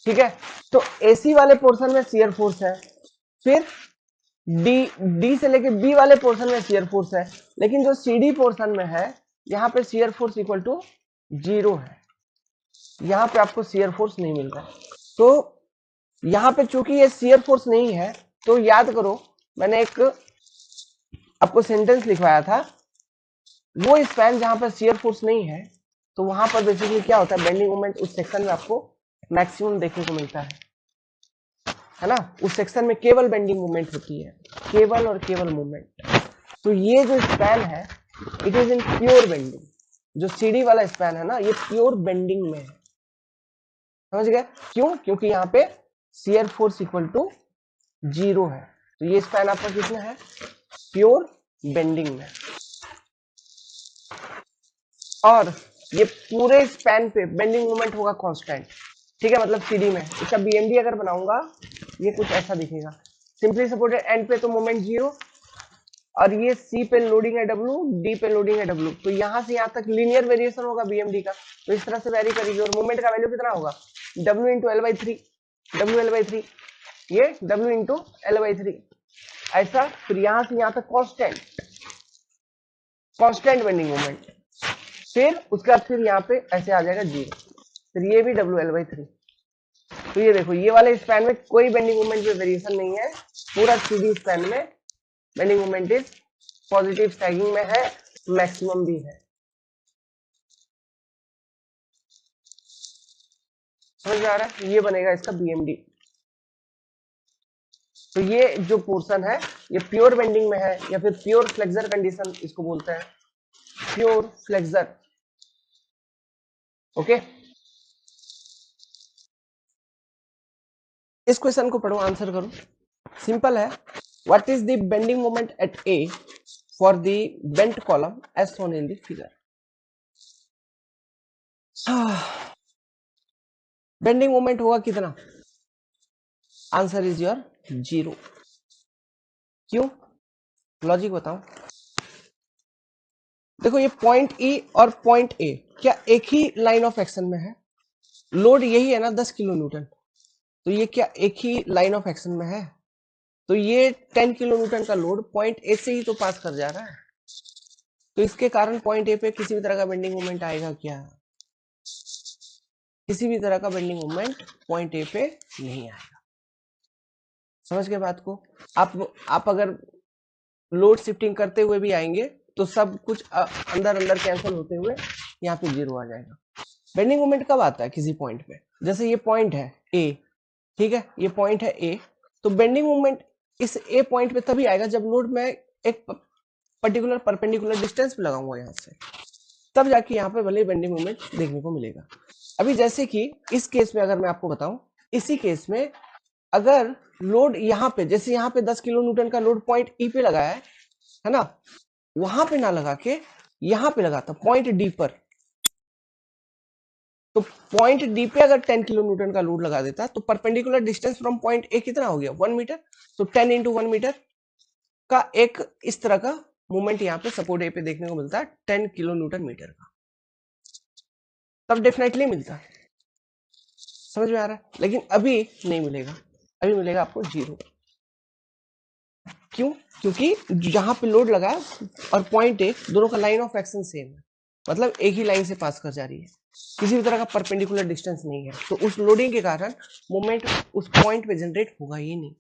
ठीक है। तो AC वाले पोर्शन में शियर फोर्स है, फिर D से लेके B वाले पोर्शन में शियर फोर्स है, लेकिन जो CD पोर्शन में है यहाँ पे शियर फोर्स इक्वल टू 0 है, यहाँ पे आपको शियर फोर्स नहीं मिल रहा है, तो यहाँ पे चूंकि ये शियर फोर्स नहीं है, तो याद करो मैंने एक आपको सेंटेंस लिखवाया था, वो स्पैन जहां पर शियर फोर्स नहीं है, तो वहां पर बेसिकली क्या होता है, बेंडिंग मोमेंट उस सेक्शन में आपको मैक्सिमम देखने को मिलता है ना, उस सेक्शन में केवल बेंडिंग मूवमेंट होती है, केवल और केवल मूवमेंट। तो ये जो स्पैन है it is in pure bending, जो CD वाला स्पैन है ना ये प्योर बेंडिंग में है, समझ गए, क्यों, क्योंकि यहाँ पे शियर फोर्स इक्वल टू 0 है, तो ये स्पैन आपका कितना है, प्योर बेंडिंग में, और ये पूरे स्पैन पे बेंडिंग मोमेंट होगा कांस्टेंट, ठीक है, मतलब CD में। इसका BMD अगर बनाऊंगा ये कुछ ऐसा दिखेगा, सिंपली सपोर्टेड एंड पे तो मोमेंट 0, और ये C पे लोडिंग है W, D पे लोडिंग है W, तो यहाँ से यहाँ तक लीनियर वेरिएशन होगा BMD का, तो इस तरह से वेरी करेगी, और मोमेंट का वैल्यू कितना होगा, W into L/3, W L/3, ये W इंटू L/3, ऐसा, फिर यहां से यहां तक कांस्टेंट बेंडिंग मोमेंट, फिर उसके बाद फिर यहाँ पे ऐसे आ जाएगा 0, फिर ये भी WL/3। तो ये देखो, ये वाले स्पैन में कोई बेंडिंग मोमेंट में वेरिएशन नहीं है, पूरा 3D स्पैन में बेंडिंग मोमेंट इज पॉजिटिव स्टैगिंग में है, मैक्सिमम भी है। समझ में आ रहा है? ये बनेगा इसका BMD। तो ये जो पोर्शन है ये प्योर बेंडिंग में है, या फिर प्योर फ्लेक्सर कंडीशन इसको बोलते हैं, प्योर फ्लेक्सर। ओके, इस क्वेश्चन को पढ़ो, आंसर करो। सिंपल है। What is the bending moment at A for the bent column as shown in the figure. Bending moment होगा कितना? Answer is your 0। क्यों? लॉजिक बताओ। देखो, ये पॉइंट ई और पॉइंट ए क्या एक ही लाइन ऑफ एक्शन में है? लोड यही है ना, 10 किलो न्यूटन, तो ये क्या एक ही लाइन ऑफ एक्शन में है? तो ये 10 किलो न्यूटन का लोड पॉइंट ए से ही तो पास कर जा रहा है, तो इसके कारण पॉइंट ए पे किसी भी तरह का बेंडिंग मोमेंट आएगा क्या? किसी भी तरह का बेंडिंग मोमेंट पॉइंट ए पे नहीं आएगा। समझ गए बात को? आप अगर लोड शिफ्टिंग करते हुए भी आएंगे तो सब कुछ अंदर अंदर कैंसिल होते हुए यहाँ पे 0 आ जाएगा। बेंडिंग मोमेंट कब आता है? किसी पॉइंट पे, जैसे ये पॉइंट है ए, ठीक है, ये पॉइंट है ए, तो बेंडिंग मोमेंट इस ए पॉइंट पे तभी आएगा जब लोड मैं एक पर्टिकुलर परपेंडिकुलर डिस्टेंस पे लगाऊंगा यहाँ से, तब जाके यहाँ पे भले बेंडिंग मोमेंट देखने को मिलेगा। अभी जैसे कि इस केस में अगर मैं आपको बताऊं, इसी केस में अगर लोड यहाँ पे, जैसे यहाँ पे 10 किलो न्यूटन का लोड पॉइंट ई पे लगाया है ना, वहां पे ना लगा के यहाँ पे लगाता पॉइंट डी पर, तो पॉइंट डी पे अगर 10 किलो न्यूटन का लोड लगा देता तो perpendicular distance from point A कितना हो गया? 1 मीटर। तो 10 इंटू 1 मीटर का एक इस तरह का मूवमेंट यहाँ पे सपोर्ट ए पे देखने को मिलता है, 10 किलो न्यूटन मीटर का, तब डेफिनेटली मिलता है। समझ में आ रहा है? लेकिन अभी नहीं मिलेगा, अभी मिलेगा आपको 0। क्यों? क्योंकि जहां पे लोड लगा है और पॉइंट ए दोनों का लाइन ऑफ एक्शन सेम है, मतलब एक ही लाइन से पास कर जा रही है, किसी भी तरह का परपेंडिकुलर डिस्टेंस नहीं है, तो उस लोडिंग के कारण मोमेंट उस पॉइंट पे जनरेट होगा ही नहीं।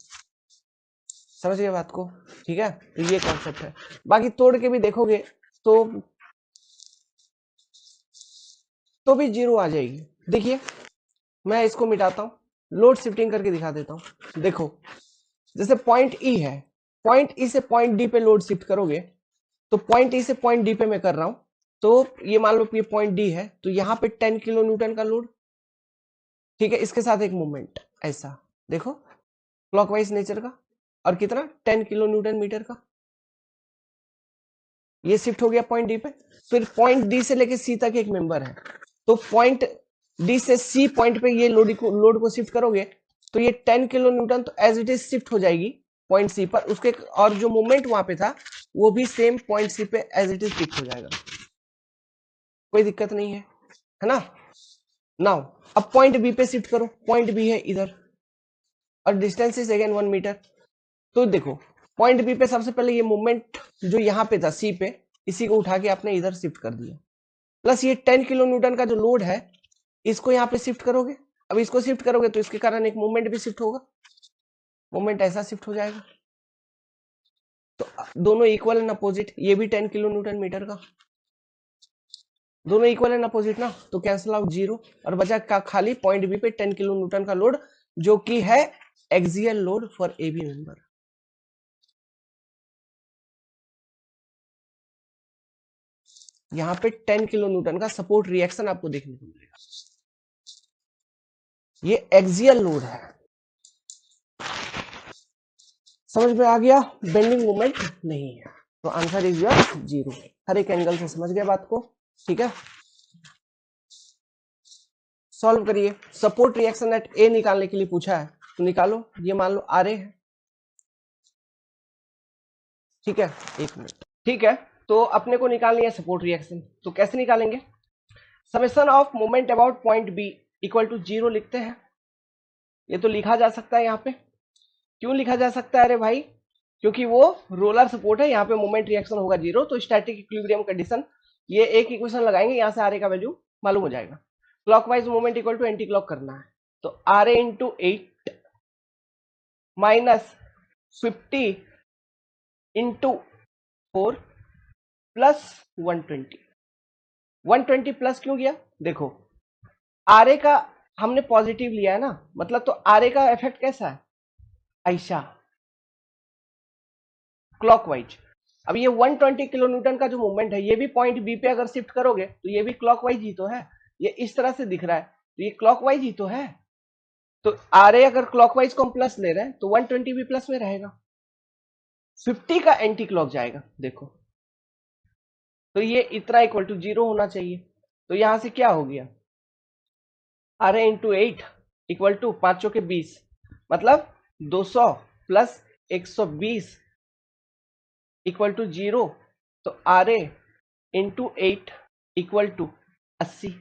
समझ गए बात को? ठीक है, तो ये कॉन्सेप्ट है। बाकी तोड़ के भी देखोगे तो भी 0 आ जाएगी। देखिए, मैं इसको मिटाता हूं, लोड शिफ्टिंग करके दिखा देता हूं। देखो, जैसे पॉइंट ई है, पॉइंट ई से पॉइंट डी पे लोड शिफ्ट करोगे, तो पॉइंट ई से पॉइंट डी पे मैं कर रहा हूं, तो ये मान लो कि ये पॉइंट डी है, तो यहाँ पे 10 किलो न्यूटन का लोड, ठीक है, इसके साथ एक मूवमेंट ऐसा, देखो क्लॉकवाइज नेचर का, और कितना? 10 किलो न्यूटन मीटर का, ये शिफ्ट हो गया पॉइंट डी पे। फिर पॉइंट डी से लेके सी तक एक मेंबर है, तो पॉइंट डी से सी पॉइंट पे ये लोड को शिफ्ट करोगे, तो ये 10 किलो न्यूटन तो एज इट इज शिफ्ट हो जाएगी पॉइंट सी पर, उसके और जो मूवमेंट वहां पे था वो भी सेम पॉइंट सी पे एज इट इज शिफ्ट हो जाएगा, कोई दिक्कत नहीं है ना? नाउ अब पॉइंट बी पे शिफ्ट करो, पॉइंट बी है इधर और डिस्टेंस इज अगेन 1 मीटर। तो देखो, पॉइंट बी पे सबसे पहले ये मूवमेंट जो यहाँ पे था सी पे, इसी को उठा के आपने इधर शिफ्ट कर दिया, प्लस ये 10 किलो न्यूटन का जो लोड है इसको यहाँ पे शिफ्ट करोगे। अब इसको शिफ्ट करोगे तो इसके कारण एक मूवमेंट भी शिफ्ट होगा, मूवमेंट ऐसा शिफ्ट हो जाएगा, तो दोनों इक्वल एंड अपोजिट, ये भी 10 किलो न्यूटन मीटर का, दोनों इक्वल एंड अपोजिट ना, तो कैंसिल आउट 0, और बचा का खाली पॉइंट बी पे 10 किलो न्यूटन का लोड, जो कि है axial load for A B member. यहाँ पे 10 किलो न्यूटन का सपोर्ट रिएक्शन आपको देखने को मिलेगा, ये एक्सियल लोड है। समझ में आ गया? बेंडिंग मोमेंट नहीं है, तो आंसर इज योर 0। हर एक एंगल से समझ गए बात को? ठीक है, सॉल्व करिए। सपोर्ट रिएक्शन एट ए निकालने के लिए पूछा है, तो निकालो। ये मान लो आर ए है, ठीक है, एक मिनट, ठीक है, तो अपने को निकालनी है सपोर्ट रिएक्शन, तो कैसे निकालेंगे? Summation of moment about point B equal to 0 लिखते हैं। ये तो लिखा जा सकता है यहाँ पे। क्यों लिखा जा सकता है? अरे भाई, क्योंकि वो रोलर सपोर्ट है, यहाँ पे मोमेंट रिएक्शन होगा जीरो, तो स्टैटिक इक्विलिब्रियम कंडीशन, ये एक इक्वेशन लगाएंगे, यहाँ से आर ए का वैल्यू मालूम हो जाएगा। Clockwise moment equal to anti clock करना है, तो R A into 8 minus 50 into 4 plus 120। 120 plus क्यों किया, देखो आर ए का हमने पॉजिटिव लिया है ना, मतलब तो आर ए का इफेक्ट कैसा है, ऐसा क्लॉकवाइज। अब ये 120 किलो न्यूटन का जो मूवमेंट है, ये भी पॉइंट बी पे अगर शिफ्ट करोगे तो ये भी क्लॉकवाइज ही तो है, ये इस तरह से दिख रहा है, तो ये क्लॉकवाइज ही तो है। तो आर ए अगर क्लॉकवाइज को हम प्लस ले रहे हैं तो 120 भी प्लस में रहेगा, 50 का एंटी क्लॉक जाएगा, देखो तो ये इतना इक्वल टू 0 होना चाहिए। तो यहां से क्या हो गया, R A into 8 equal to 5 चौके 20, मतलब 200 प्लस 120 इक्वल टू 0। तो R A into 8 equal to 80,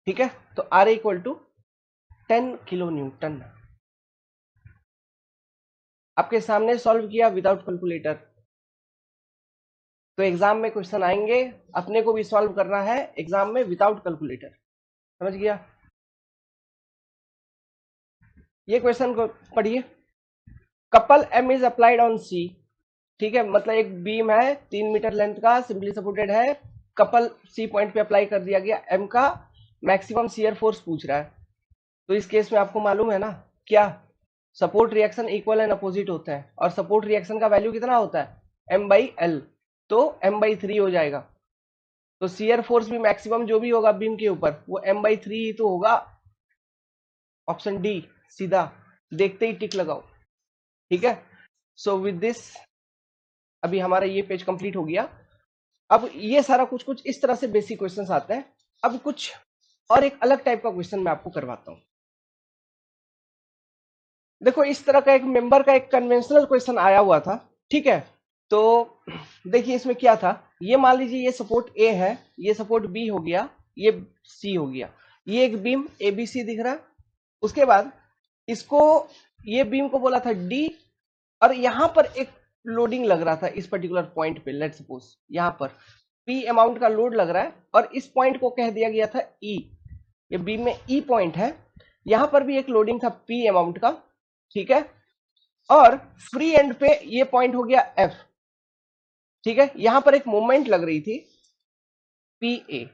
ठीक है। तो R A equal to 10 kilo newton. आपके सामने सॉल्व किया विदाउट कैलकुलेटर। तो एग्जाम में क्वेश्चन आएंगे, अपने को भी सॉल्व करना है एग्जाम में विदाउट कैलकुलेटर, समझ गया। ये क्वेश्चन को पढ़िए, couple M is applied on C, ठीक है, मतलब एक बीम है 3 मीटर लेंथ का, सिंपली सपोर्टेड है, कपल सी पॉइंट पे अप्लाई कर दिया गया, एम का मैक्सिमम शियर फोर्स पूछ रहा है। तो इस केस में आपको मालूम है ना क्या, support reaction equal and opposite होता है, और सपोर्ट रिएक्शन का वैल्यू कितना होता है, एम बाई एल, तो एम बाई 3 हो जाएगा। तो शियर फोर्स भी मैक्सिमम जो भी होगा बीम के ऊपर वो एम बाई 3 ही तो होगा, ऑप्शन डी सीधा, देखते ही टिक लगाओ, ठीक है। सो विद दिस अभी हमारा ये पेज कंप्लीट हो गया। अब ये सारा कुछ कुछ इस तरह से बेसिक क्वेश्चंस आते हैं। अब कुछ और एक अलग टाइप का क्वेश्चन मैं आपको करवाता हूं। देखो इस तरह का एक मेंबर का एक कन्वेंशनल क्वेश्चन आया हुआ था, ठीक है। तो देखिए इसमें क्या था, ये मान लीजिए ये सपोर्ट ए है, ये सपोर्ट बी हो गया, ये सी हो गया, ये एक बीम एबीसी दिख रहा है। उसके बाद इसको, ये बीम को बोला था डी, और यहां पर एक लोडिंग लग रहा था इस पर्टिकुलर पॉइंट पे, लेट्स सपोज यहां पर पी अमाउंट का लोड लग रहा है, और इस पॉइंट को कह दिया गया था ई, ये बीम में ई पॉइंट है, यहां पर भी एक लोडिंग था पी अमाउंट का, ठीक है। और फ्री एंड पे ये पॉइंट हो गया एफ, ठीक है, यहां पर एक मोमेंट लग रही थी पी ए,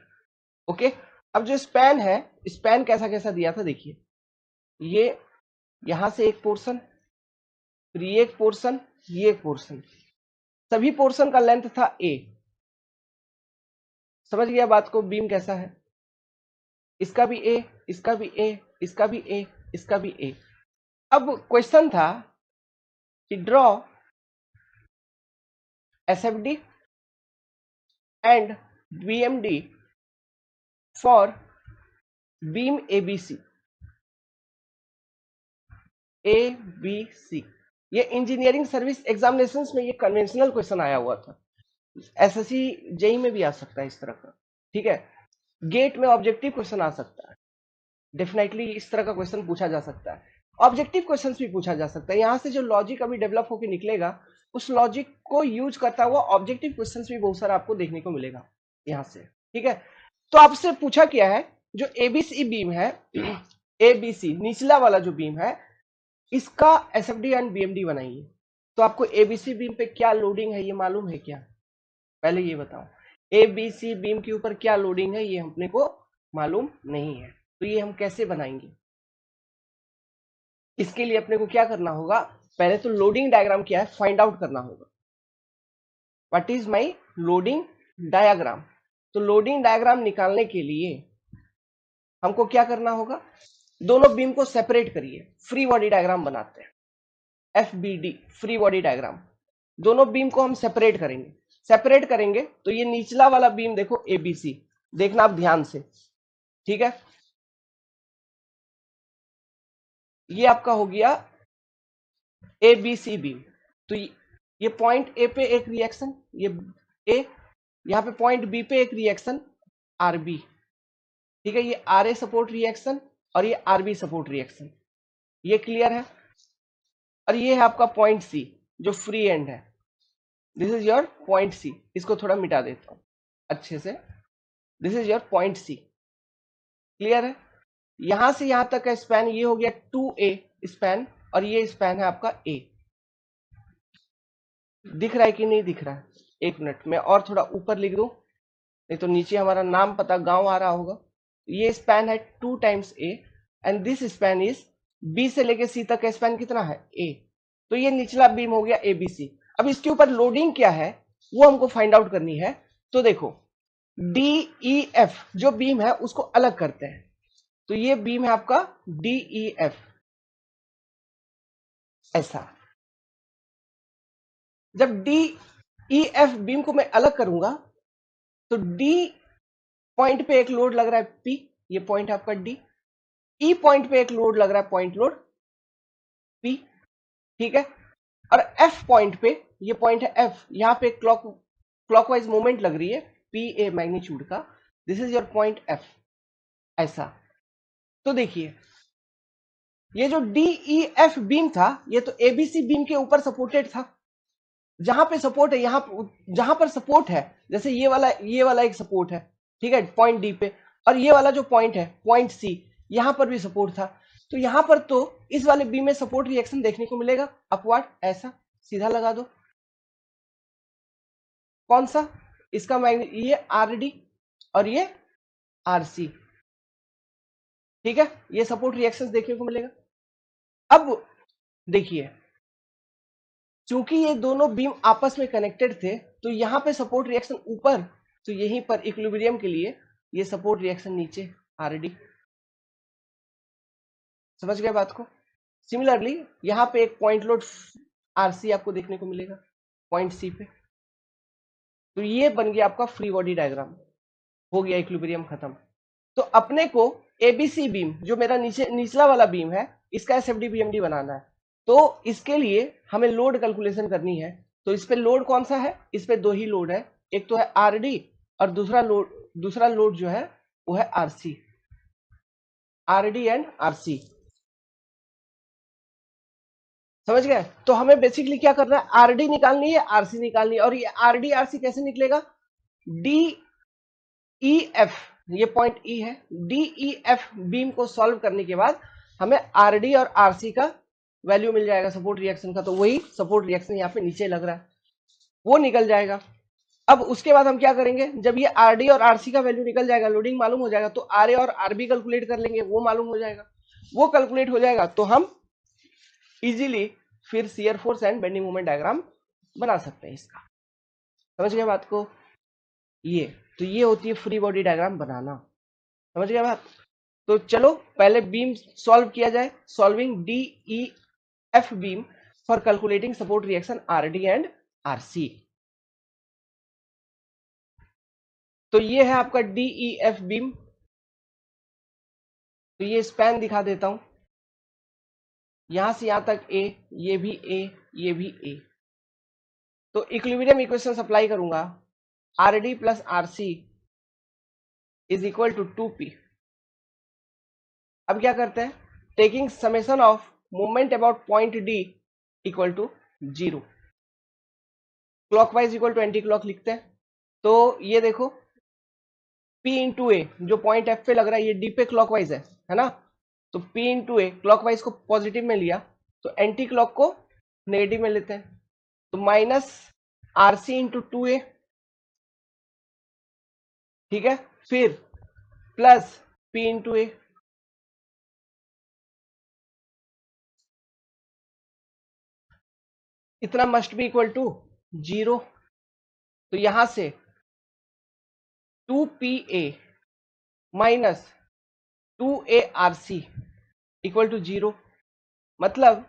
ओके। अब जो स्पैन है, स्पैन कैसा कैसा दिया था देखिए, ये यहां से एक पोर्शन, फिर ये एक पोर्शन, ये एक पोर्शन, सभी पोर्शन का लेंथ था ए। समझ गया बात को, बीम कैसा है, इसका भी ए, इसका भी ए, इसका भी ए, इसका भी ए। अब क्वेश्चन था कि draw SFD and BMD for beam ABC, ABC, ये इंजीनियरिंग सर्विस एग्जामिनेशंस में ये कन्वेंशनल क्वेश्चन आया हुआ था, एसएससी जेई में भी आ सकता है इस तरह का, ठीक है। गेट में ऑब्जेक्टिव क्वेश्चन आ सकता है, डेफिनेटली इस तरह का क्वेश्चन पूछा जा सकता है, ऑब्जेक्टिव क्वेश्चन भी पूछा जा सकता है। यहां से जो लॉजिक अभी डेवलप होकर निकलेगा, उस लॉजिक को यूज करता हुआ ऑब्जेक्टिव क्वेश्चन भी बहुत सारा आपको देखने को मिलेगा यहां से, ठीक है। तो आपसे पूछा क्या है, जो एबीसी बीम है, एबीसी निचला वाला जो बीम है, इसका एसएफडी एंड बीएमडी बनाइए। तो आपको एबीसी बीम पे क्या लोडिंग है ये मालूम है क्या, पहले ये बताओ, एबीसी बीम के ऊपर क्या लोडिंग है ये अपने को मालूम नहीं है, तो ये हम कैसे बनाएंगे। इसके लिए अपने को क्या करना होगा, पहले तो लोडिंग डायग्राम क्या है फाइंड आउट करना होगा, what is my loading diagram. तो लोडिंग डायग्राम निकालने के लिए हमको क्या करना होगा, दोनों बीम को सेपरेट करिए, फ्री बॉडी डायग्राम बनाते हैं, एफबीडी फ्री बॉडी डायग्राम। दोनों बीम को हम सेपरेट करेंगे, सेपरेट करेंगे तो ये निचला वाला बीम देखो एबीसी, देखना आप ध्यान से, ठीक है। ये आपका हो गया एबीसी बीम। तो ये पॉइंट ए पे एक रिएक्शन, ये ए, यहां पे पॉइंट बी पे एक रिएक्शन आरबी, ठीक है, ये आर ए सपोर्ट रिएक्शन और ये आरबी सपोर्ट रिएक्शन, ये क्लियर है। और ये है आपका पॉइंट सी जो फ्री एंड है। This is your point C. इसको थोड़ा मिटा देता हूं अच्छे से। This is your point C. Clear है? यहां से यहां तक का स्पैन ये हो गया 2a स्पैन, और ये स्पैन है आपका a। दिख रहा है कि नहीं दिख रहा है? एक मिनट में और थोड़ा ऊपर लिख दूं, नहीं तो नीचे हमारा नाम पता गांव आ रहा होगा। ये स्पैन है 2 times a and this span is b से लेके c तक का स्पैन कितना है a। तो ये निचला बीम हो गया abc। अब इसके ऊपर लोडिंग क्या है वो हमको फाइंड आउट करनी है। तो देखो डी ई एफ जो बीम है उसको अलग करते हैं। तो ये बीम है आपका डी ई एफ ऐसा। जब डी ई एफ बीम को मैं अलग करूंगा तो डी पॉइंट पे एक लोड लग रहा है पी, ये पॉइंट है आपका डी। ई पॉइंट पे एक लोड लग रहा है पॉइंट लोड पी, ठीक है। और एफ पॉइंट पे, ये पॉइंट है एफ, यहां पे क्लॉकवाइज मूवमेंट लग रही है पी ए मैग्नीट्यूड का। This is your point F ऐसा। तो देखिए ये जो डी ई एफ बीम था ये तो एबीसी बीम के ऊपर सपोर्टेड था। जहां पे सपोर्ट है, जहां पर सपोर्ट है, जैसे ये वाला एक सपोर्ट है, ठीक है, पॉइंट डी पे। और ये वाला जो पॉइंट है पॉइंट सी, यहां पर भी सपोर्ट था। तो यहां पर तो इस वाले बी में सपोर्ट रिएक्शन देखने को मिलेगा अपवर्ड ऐसा। सीधा लगा दो। कौन सा? इसका ये आर डी और ये आर सी, ठीक है। ये सपोर्ट रिएक्शन देखने को मिलेगा। अब देखिए चूंकि ये दोनों बीम आपस में कनेक्टेड थे तो यहां पे सपोर्ट रिएक्शन ऊपर, तो यहीं पर इक्विलिब्रियम के लिए ये सपोर्ट रिएक्शन नीचे आरडी। समझ गए बात को? सिमिलरली यहां पे एक पॉइंट लोड आरसी आपको देखने को मिलेगा पॉइंट सी पे। तो ये बन गया आपका फ्री बॉडी डायग्राम। हो गया इक्विलिब्रियम खत्म। तो अपने को एबीसी बीम जो मेरा नीचे निचला वाला बीम है इसका एसएफडी बीएमडी बनाना है। तो इसके लिए हमें लोड कैलकुलेशन करनी है। तो इस पे लोड कौन सा है? इस पे दो ही लोड है, एक तो है आरडी और दूसरा लोड जो है वो है आरसी। आरडी एंड आरसी, समझ गए? तो हमें बेसिकली क्या करना है, आरडी निकालनी है, आरसी निकालनी है। और ये आरडी आरसी कैसे निकलेगा? डी ई एफ, ये पॉइंट ई है, डी ई एफ बीम को सॉल्व करने के बाद हमें आरडी और आरसी का वैल्यू मिल जाएगा सपोर्ट रिएक्शन का। तो वही सपोर्ट रिएक्शन यहाँ पे नीचे लग रहा है वो निकल जाएगा। अब उसके बाद हम क्या करेंगे, जब ये आरडी और आरसी का वैल्यू निकल जाएगा, लोडिंग मालूम हो जाएगा, तो आरए और आरबी कैलकुलेट कर लेंगे, वो मालूम हो जाएगा। वो कैलकुलेट हो जाएगा तो हम इजीली फिर shear force and bending moment diagram बना सकते हैं इसका। समझ गए बात को? ये तो ये होती है फ्री बॉडी डायग्राम बनाना। समझ गए बात? तो चलो पहले बीम सॉल्व किया जाए। Solving D E F beam for calculating support reaction RD and RC. तो ये है आपका डी ई एफ बीम। तो ये स्पैन दिखा देता हूं, यहां से यहां तक ए, ये भी ए, ये भी ए। तो इक्विलिब्रियम इक्वेशन अप्लाई करूंगा, R D plus R C is equal to 2p। अब क्या करते हैं, taking summation of movement about point D equal to 0, clockwise equal to anti clock लिखते हैं। तो ये देखो P इंटू ए जो पॉइंट एफ पे लग रहा है ये डी पे क्लॉकवाइज है ना। तो P इंटू ए क्लॉकवाइज को पॉजिटिव में लिया तो एंटी क्लॉक को नेगेटिव में लेते हैं। तो minus R C into 2a, ठीक है, फिर प्लस P इंटू ए, इतना मस्ट बी इक्वल टू 0। तो यहां से 2pa minus 2arc equal to 0, मतलब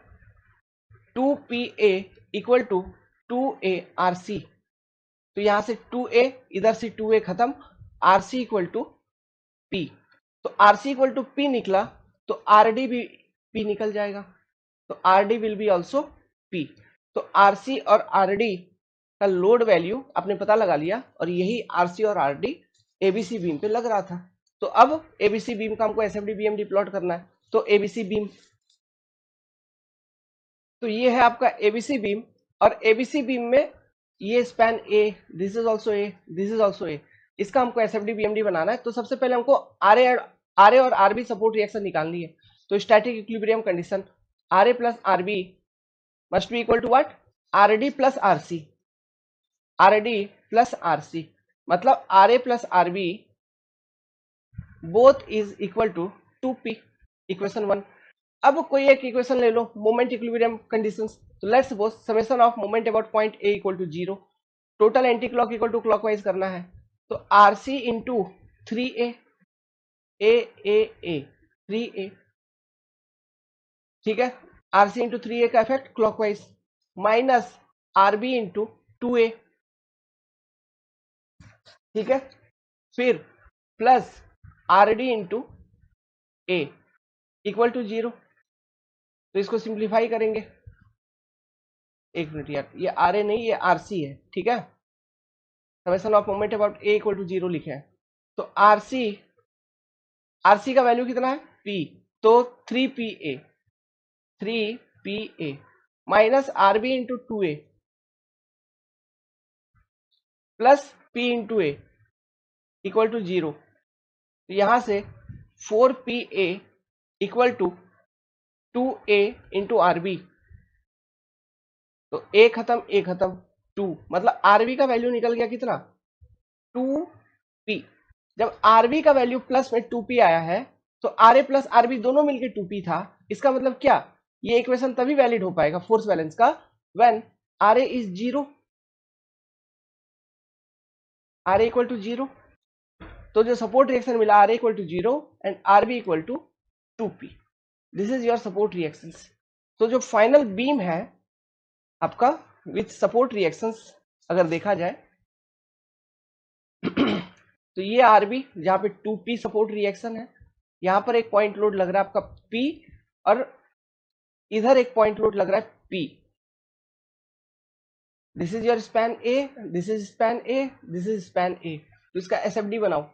2pa इक्वल टू 2arc। तो यहां से 2a, इधर से 2a खत्म, rc इक्वल टू p। तो rc इक्वल टू p निकला तो rd भी p निकल जाएगा। तो rd will be also p। तो rc और rd का लोड वैल्यू आपने पता लगा लिया, और यही rc और rd एबीसी बीम पे लग रहा था। तो अब एबीसी बीम का हमको एसएफडी बीएमडी प्लॉट करना है। तो एबीसी बीम, तो ये है आपका एबीसी बीम, और एबीसी बीम में ये span A, this is also a, this is also a, इसका हमको एसएफडी बीएमडी बनाना है। तो सबसे पहले हमको आरए और आरबी सपोर्ट रिएक्शन निकालनी है। तो static equilibrium condition, RA plus RB must be equal to what, RD plus RC, RD plus RC, मतलब RA plus RB both is equal to 2p, equation 1। अब कोई एक इक्वेशन ले लो, मोमेंट इक्विलिब्रियम कंडीशंस। तो let's suppose summation of moment about point A equal to 0, total anti clock equal to clockwise करना है। तो आरसी इंटू 3a, ए 3a, ठीक है, आरसी इंटू 3a का effect clockwise, minus RB into 2a, ठीक है, फिर plus RD into A equal to 0। तो इसको सिंप्लीफाई करेंगे, एक मिनट यार, ये आर ए नहीं, ये आरसी है, ठीक है, summation of moment about A equal to 0 लिखे हैं। तो आरसी का वैल्यू कितना है, पी, तो 3pa minus RB into 2a plus P into A equal to 0। तो यहां से 4pa equal to 2a into RB, तो ए खत्म 2, मतलब आरबी का वैल्यू निकल गया कितना, 2p। जब आरबी का वैल्यू प्लस में 2p आया है, तो आर ए प्लस आरबी दोनों मिलके 2p था। इसका मतलब क्या, ये इक्वेशन तभी वैलिड हो पाएगा फोर्स बैलेंस का, when R A is 0, R A equal to 0। तो जो सपोर्ट रिएक्शन मिला, R A equal to 0 and RB equal to 2p, this is your support reactions. तो जो फाइनल बीम है आपका विथ सपोर्ट रिएक्शंस अगर देखा जाए तो ये आरबी जहां पे 2p सपोर्ट रिएक्शन है, यहां पर एक पॉइंट लोड लग रहा है आपका p, और इधर एक पॉइंट लोड लग रहा है p। This is your span A, this is span A, this is span A. तो इसका एसएफडी बनाओ।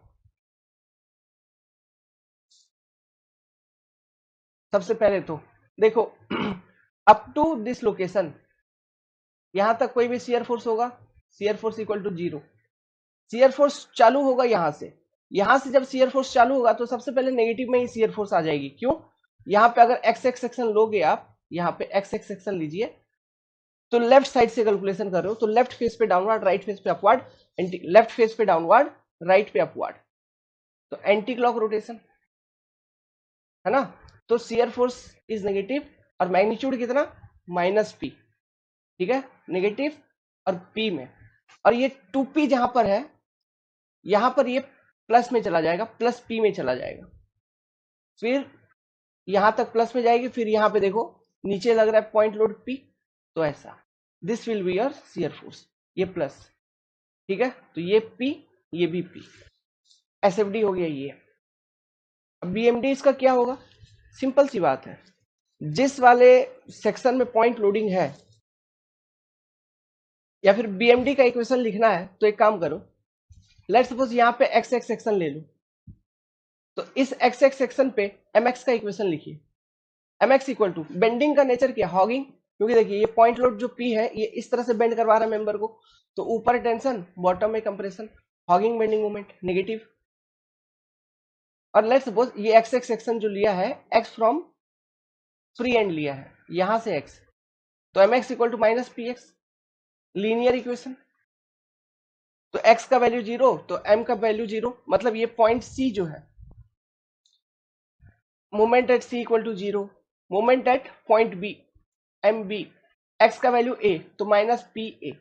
सबसे पहले तो देखो अप टू दिस लोकेशन, यहां तक कोई भी शियर फोर्स होगा, shear force equal to 0। Shear force चालू होगा यहां से जब शियर फोर्स चालू होगा तो सबसे पहले नेगेटिव में ही शियर फोर्स आ जाएगी। क्यों, यहां पे अगर एक्स एक्स सेक्शन लोगे आप, यहां पे एक्स एक्स सेक्शन लीजिए, तो लेफ्ट साइड से कैलकुलेशन कर रहे हो, तो लेफ्ट फेस पे डाउनवर्ड, राइट फेस पे अपवर्ड, लेफ्ट फेस पे डाउनवर्ड, राइट पे अपवर्ड, तो एंटी क्लॉक रोटेशन है ना। तो शियर फोर्स इज नेगेटिव, और मैग्नीट्यूड कितना, -p, ठीक है, नेगेटिव और p में, और ये 2p जहां पर है, यहां पर ये प्लस में चला जाएगा, प्लस p में चला जाएगा, फिर यहां तक प्लस में जाएगी, फिर यहां पे देखो नीचे लग रहा है पॉइंट लोड p, तो ऐसा this will be your shear force, ये प्लस, ठीक है, तो ये p, ये भी p, एसएफडी हो गया ये। अब बीएमडी इसका क्या होगा, सिंपल सी बात है, जिस वाले सेक्शन में पॉइंट लोडिंग है, या फिर बीएमडी का इक्वेशन लिखना है, तो एक काम करो, लेट्स सपोज यहां पे एक्स एक्स सेक्शन ले लो, तो इस एक्स एक्स सेक्शन पे एमएक्स का इक्वेशन लिखिए। एमएक्स इक्वल टू, बेंडिंग का नेचर क्या, हॉगिंग, क्योंकि देखिए ये पॉइंट लोड जो पी है, ये इस तरह से बेंड करवा रहा है मेंबर को, तो ऊपर टेंशन, बॉटम में compression, hugging bending moment negative. और लेट्स सपोज ये एक्स एक्स सेक्शन जो लिया है, एक्स फ्रॉम फ्री एंड लिया है, यहां से एक्स, तो Mx equal to minus P x, linear equation. तो x का वैल्यू 0, तो m का वैल्यू 0, मतलब ये पॉइंट c जो है, moment at c equal to 0, moment at point b, mb, x का वैल्यू a, तो माइनस pa,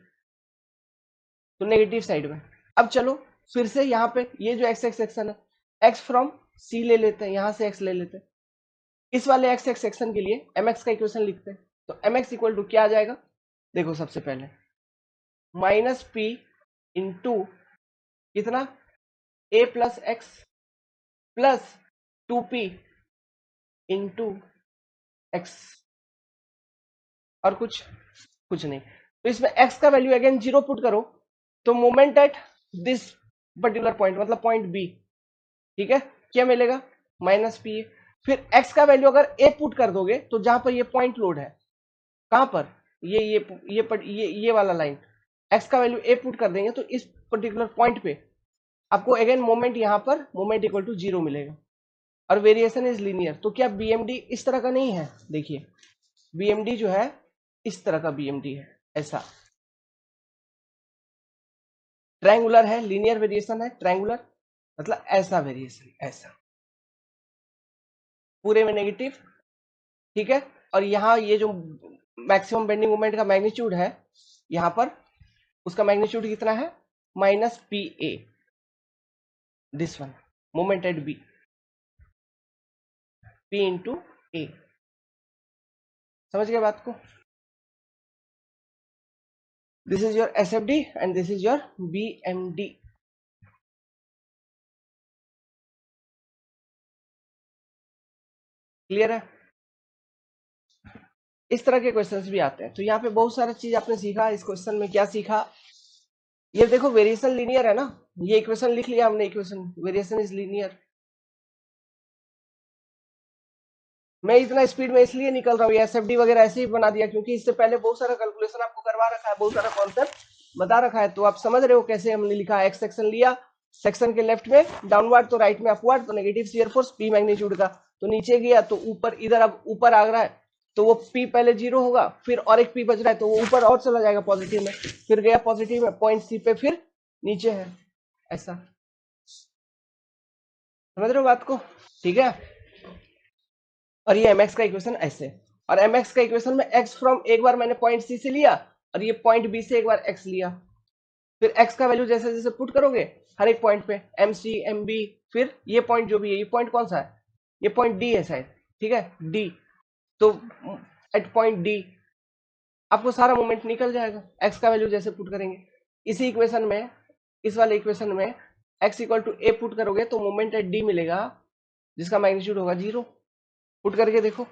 तो नेगेटिव साइड में। अब चलो फिर से यहां पे ये जो x x सेक्शन है, x फ्रॉम c ले लेते हैं, यहां से x ले लेते हैं, इस वाले x x सेक्शन के लिए mx का इक्वेशन लिखते हैं। तो mx इक्वल टू क्या आ जाएगा, देखो सबसे पहले माइनस p इंटू कितना, a plus x plus 2p into x, और कुछ नहीं। तो इसमें x का वैल्यू अगेन 0 पुट करो, तो moment at this particular point, मतलब पॉइंट b, ठीक है, क्या मिलेगा, माइनस पी। फिर x का वैल्यू अगर a पुट कर दोगे, तो जहां पर ये पॉइंट लोड है, कहां पर, ये वाला लाइन, एक्स का वैल्यू ए पुट कर देंगे तो इस पर्टिकुलर पॉइंट पे आपको अगेन मोमेंट यहां पर मोमेंट इक्वल टू 0 मिलेगा और वेरिएशन इज लीनियर। तो क्या बीएमडी इस तरह का नहीं है, देखिए बीएमडी जो है इस तरह का बीएमडी है, ऐसा ट्रायंगुलर है, लीनियर वेरिएशन है, ट्रायंगुलर मतलब ऐसा वेरिएशन, ऐसा पूरे में नेगेटिव, ठीक है। और यहाँ ये जो मैक्सिमम बेंडिंग मोमेंट का मैग्नीट्यूड है यहाँ पर, उसका मैग्नीट्यूड कितना है, minus P A, this one moment at B, P into A. समझ गए बात को? This is your S F D and this is your B M D. Clear है? इस तरह के क्वेश्चंस भी आते हैं। तो यहाँ पे बहुत सारा चीज आपने सीखा। इस क्वेश्चन में क्या सीखा, ये देखो वेरिएशन लीनियर है ना, ये इक्वेशन लिख लिया हमने, इक्वेशन वेरिएशन इज लीनियर। मैं इतना स्पीड में इसलिए निकल रहा हूँ, एसएफडी वगैरह ऐसे ही बना दिया क्योंकि इससे पहले बहुत सारा कैलकुलेशन आपको करवा रखा है, बहुत सारा कॉन्सेप्ट बता रखा है, तो आप समझ रहे हो कैसे हमने लिखा। एक्स सेक्शन लिया, सेक्शन के लेफ्ट में डाउनवर्ड तो राइट में अपवर्ड, तो negative shear force P magnitude का, तो नीचे गया तो ऊपर, इधर अब ऊपर आ रहा है तो वो पी पहले 0 होगा, फिर और एक पी बच रहा है तो वो ऊपर और चला जाएगा पॉजिटिव में, फिर गया पॉजिटिव में, पॉइंट सी पे फिर नीचे है, ऐसा। समझ रहे हो बात को? ठीक है। और ये mx का इक्वेशन ऐसे, और mx का इक्वेशन में x फ्रॉम एक बार मैंने पॉइंट सी से लिया और ये पॉइंट बी से एक बार x लिया, फिर x का वैल्यू जैसे जैसे पुट करोगे हर एक पॉइंट पे एम सी एम बी, फिर ये पॉइंट जो भी है, ये पॉइंट कौन सा है, ये पॉइंट डी है शायद, ठीक है डी, तो एट पॉइंट डी आपको सारा मोमेंट निकल जाएगा, x का वैल्यू जैसे पुट करेंगे। इसी इक्वेशन में, इस वाले इक्वेशन में x equal to A put करोगे तो मोमेंट एट डी मिलेगा जिसका मैग्नीट्यूड होगा 0। पुट करके देखो,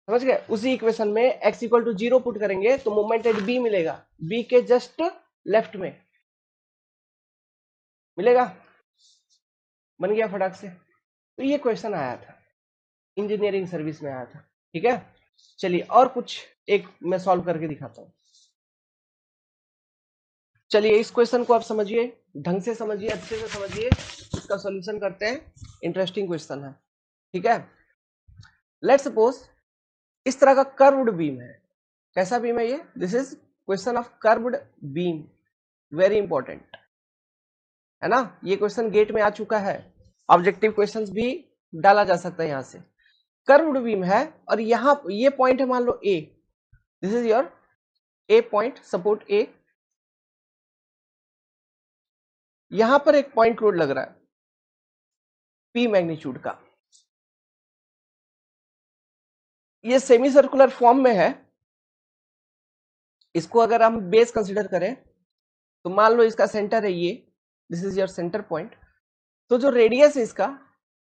समझ गए? उसी इक्वेशन में x इक्वल टू 0 पुट करेंगे तो मोमेंट एट b मिलेगा, b के जस्ट लेफ्ट में मिलेगा। बन गया फटाक से। तो ये क्वेश्चन आया था, इंजीनियरिंग सर्विस में आया था, ठीक है। चलिए और कुछ एक मैं सॉल्व करके दिखाता हूं। चलिए इस क्वेश्चन को आप समझिए, ढंग से समझिए, अच्छे से समझिए, इसका सॉल्यूशन करते हैं। इंटरेस्टिंग क्वेश्चन है, ठीक है। लेट सपोज इस तरह का कर्व्ड बीम है। कैसा बीम है ये? This is question of curved beam, very important है ना। ये क्वेश्चन गेट में आ चुका है, ऑब्जेक्टिव क्वेश्चंस भी डाला जा सकता है यहां से। कर्व्ड बीम है और यहां ये पॉइंट है, मान लो A, this is your A point, support A. यहां पर एक पॉइंट लोड लग रहा है पी मैग्नीट्यूड का, ये सेमी सर्कुलर फॉर्म में है। इसको अगर हम बेस कंसीडर करें तो मान लो इसका सेंटर है ये, this is your centre point. तो जो रेडियस है इसका,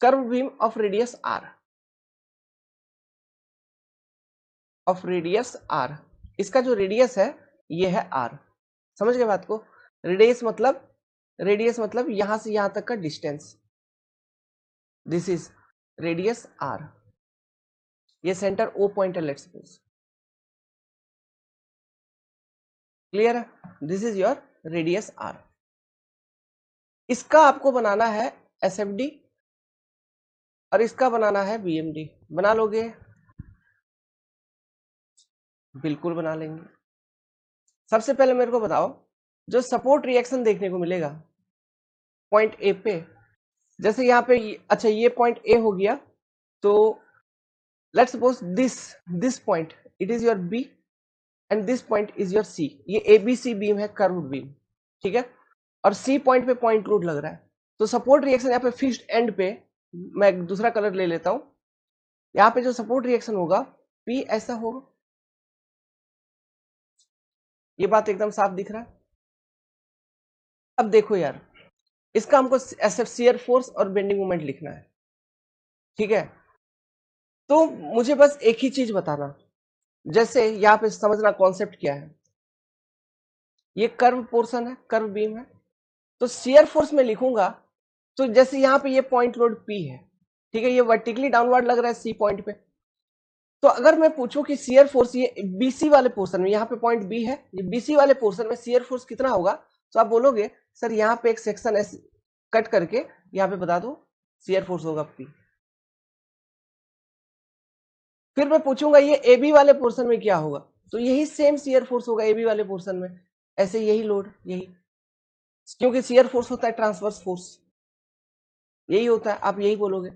curve beam of radius R, of radius R, इसका जो रेडियस है ये है आर। समझ गए बात को? रेडियस मतलब यहां से यहां तक का distance, this is radius R. ये सेंटर ओ पॉइंट है लेट्स सपोज, क्लियर है? This is your radius R. इसका आपको बनाना है एसएफडी और इसका बनाना है बीएमडी। बना लोगे? बिल्कुल बना लेंगे। सबसे पहले मेरे को बताओ, जो सपोर्ट रिएक्शन देखने को मिलेगा पॉइंट ए पे, जैसे यहाँ पे अच्छा ये पॉइंट ए हो गया, तो let's suppose this point it is your B and this point is your C. ये एबीसी बीम है, कर्व्ड बीम, ठीक है। और सी पॉइंट पे पॉइंट लोड लग रहा है, तो सपोर्ट रिएक्शन यहाँ पे फिक्स्ड एंड पे, मैं दूसरा कलर ले लेता हूं, यहाँ पे जो सपोर्ट रिएक्शन होगा पी ऐसा होगा। ये बात एकदम साफ दिख रहा है। अब देखो यार, इसका हमको एसएफ शियर फोर्स और बेंडिंग मोमेंट लिखना है, ठीक है। तो मुझे बस एक ही चीज बताना, जैसे यहाँ पे समझना कॉन्सेप्ट क्या है। ये कर्व पोर्शन है, कर्व बीम है, तो शियर फोर्स में लिखूंगा तो जैसे यहाँ पे ये पॉइंट लोड पी है, ठीक है, ये वर्टिकली डाउनवर्ड लग रहा है सी पॉइंट पे, तो अगर मैं पूछूं कि शियर फोर्स ये बीसी वाले पोर्शन में, यहाँ पे पॉइंट बी है, ये बीसी वाले पोर्शन में शियर फोर्स कितना होगा, तो आप बोलोगे सर यहाँ पे एक सेक्शन ऐसे कट करके यहाँ पे बता दो शियर फोर्स होगा पी। फिर मैं पूछूंगा ये एबी वाले पोर्शन में क्या होगा, तो यही सेम शियर फोर्स होगा एबी वाले पोर्शन में, ऐसे यही लोड, यही, क्योंकि शियर फोर्स होता है ट्रांसवर्स फोर्स, यही होता है, आप यही बोलोगे,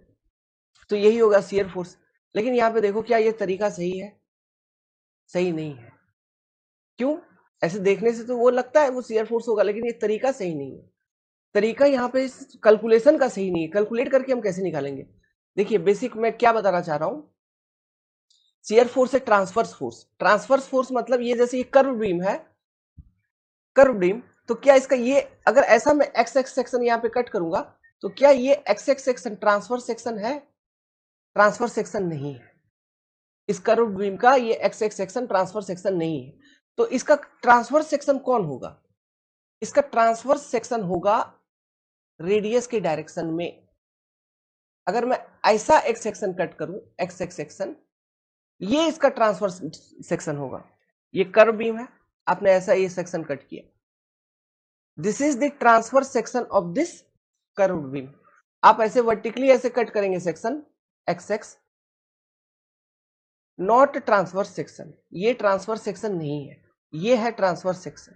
तो यही होगा शियर फोर्स। लेकिन यहाँ पे देखो क्या ये तरीका सही है, सही नहीं है। क्यों? ऐसे देखने से तो वो लगता है वो शियर फोर्स होगा, लेकिन ये तरीका सही नहीं है। तरीका यहाँ पे कैलकुलेशन का सही नहीं है। कैलकुलेट करके हम कैसे निकालेंगे? देखिए बेसिक मैं क्या बताना चाह रहा हूं, शियर फोर्स है ट्रांसवर्स फोर्स। ट्रांसवर्स फोर्स मतलब ये जैसे ये कर्व बीम है, कर्व बीम, तो क्या इसका ये अगर ऐसा मैं एक्स एक्स सेक्शन यहाँ पे कट करूंगा, तो क्या ये x x section transverse section है? ट्रांसवर्स सेक्शन नहीं है। इस कर्व बीम का ये x x section transverse section नहीं है। तो इसका ट्रांसवर्स सेक्शन कौन होगा? इसका ट्रांसवर्स सेक्शन होगा रेडियस के डायरेक्शन में। अगर मैं ऐसा एक सेक्शन कट करूं, एक्स एक्स सेक्शन, ये इसका ट्रांसवर्स सेक्शन होगा। ये कर्व बीम है, आपने ऐसा ये सेक्शन कट किया, this is the transverse section of this curve beam. आप ऐसे वर्टिकली ऐसे कट करेंगे section x x, not transverse section, ये ट्रांसवर्स सेक्शन नहीं है, ये है ट्रांसवर्स सेक्शन।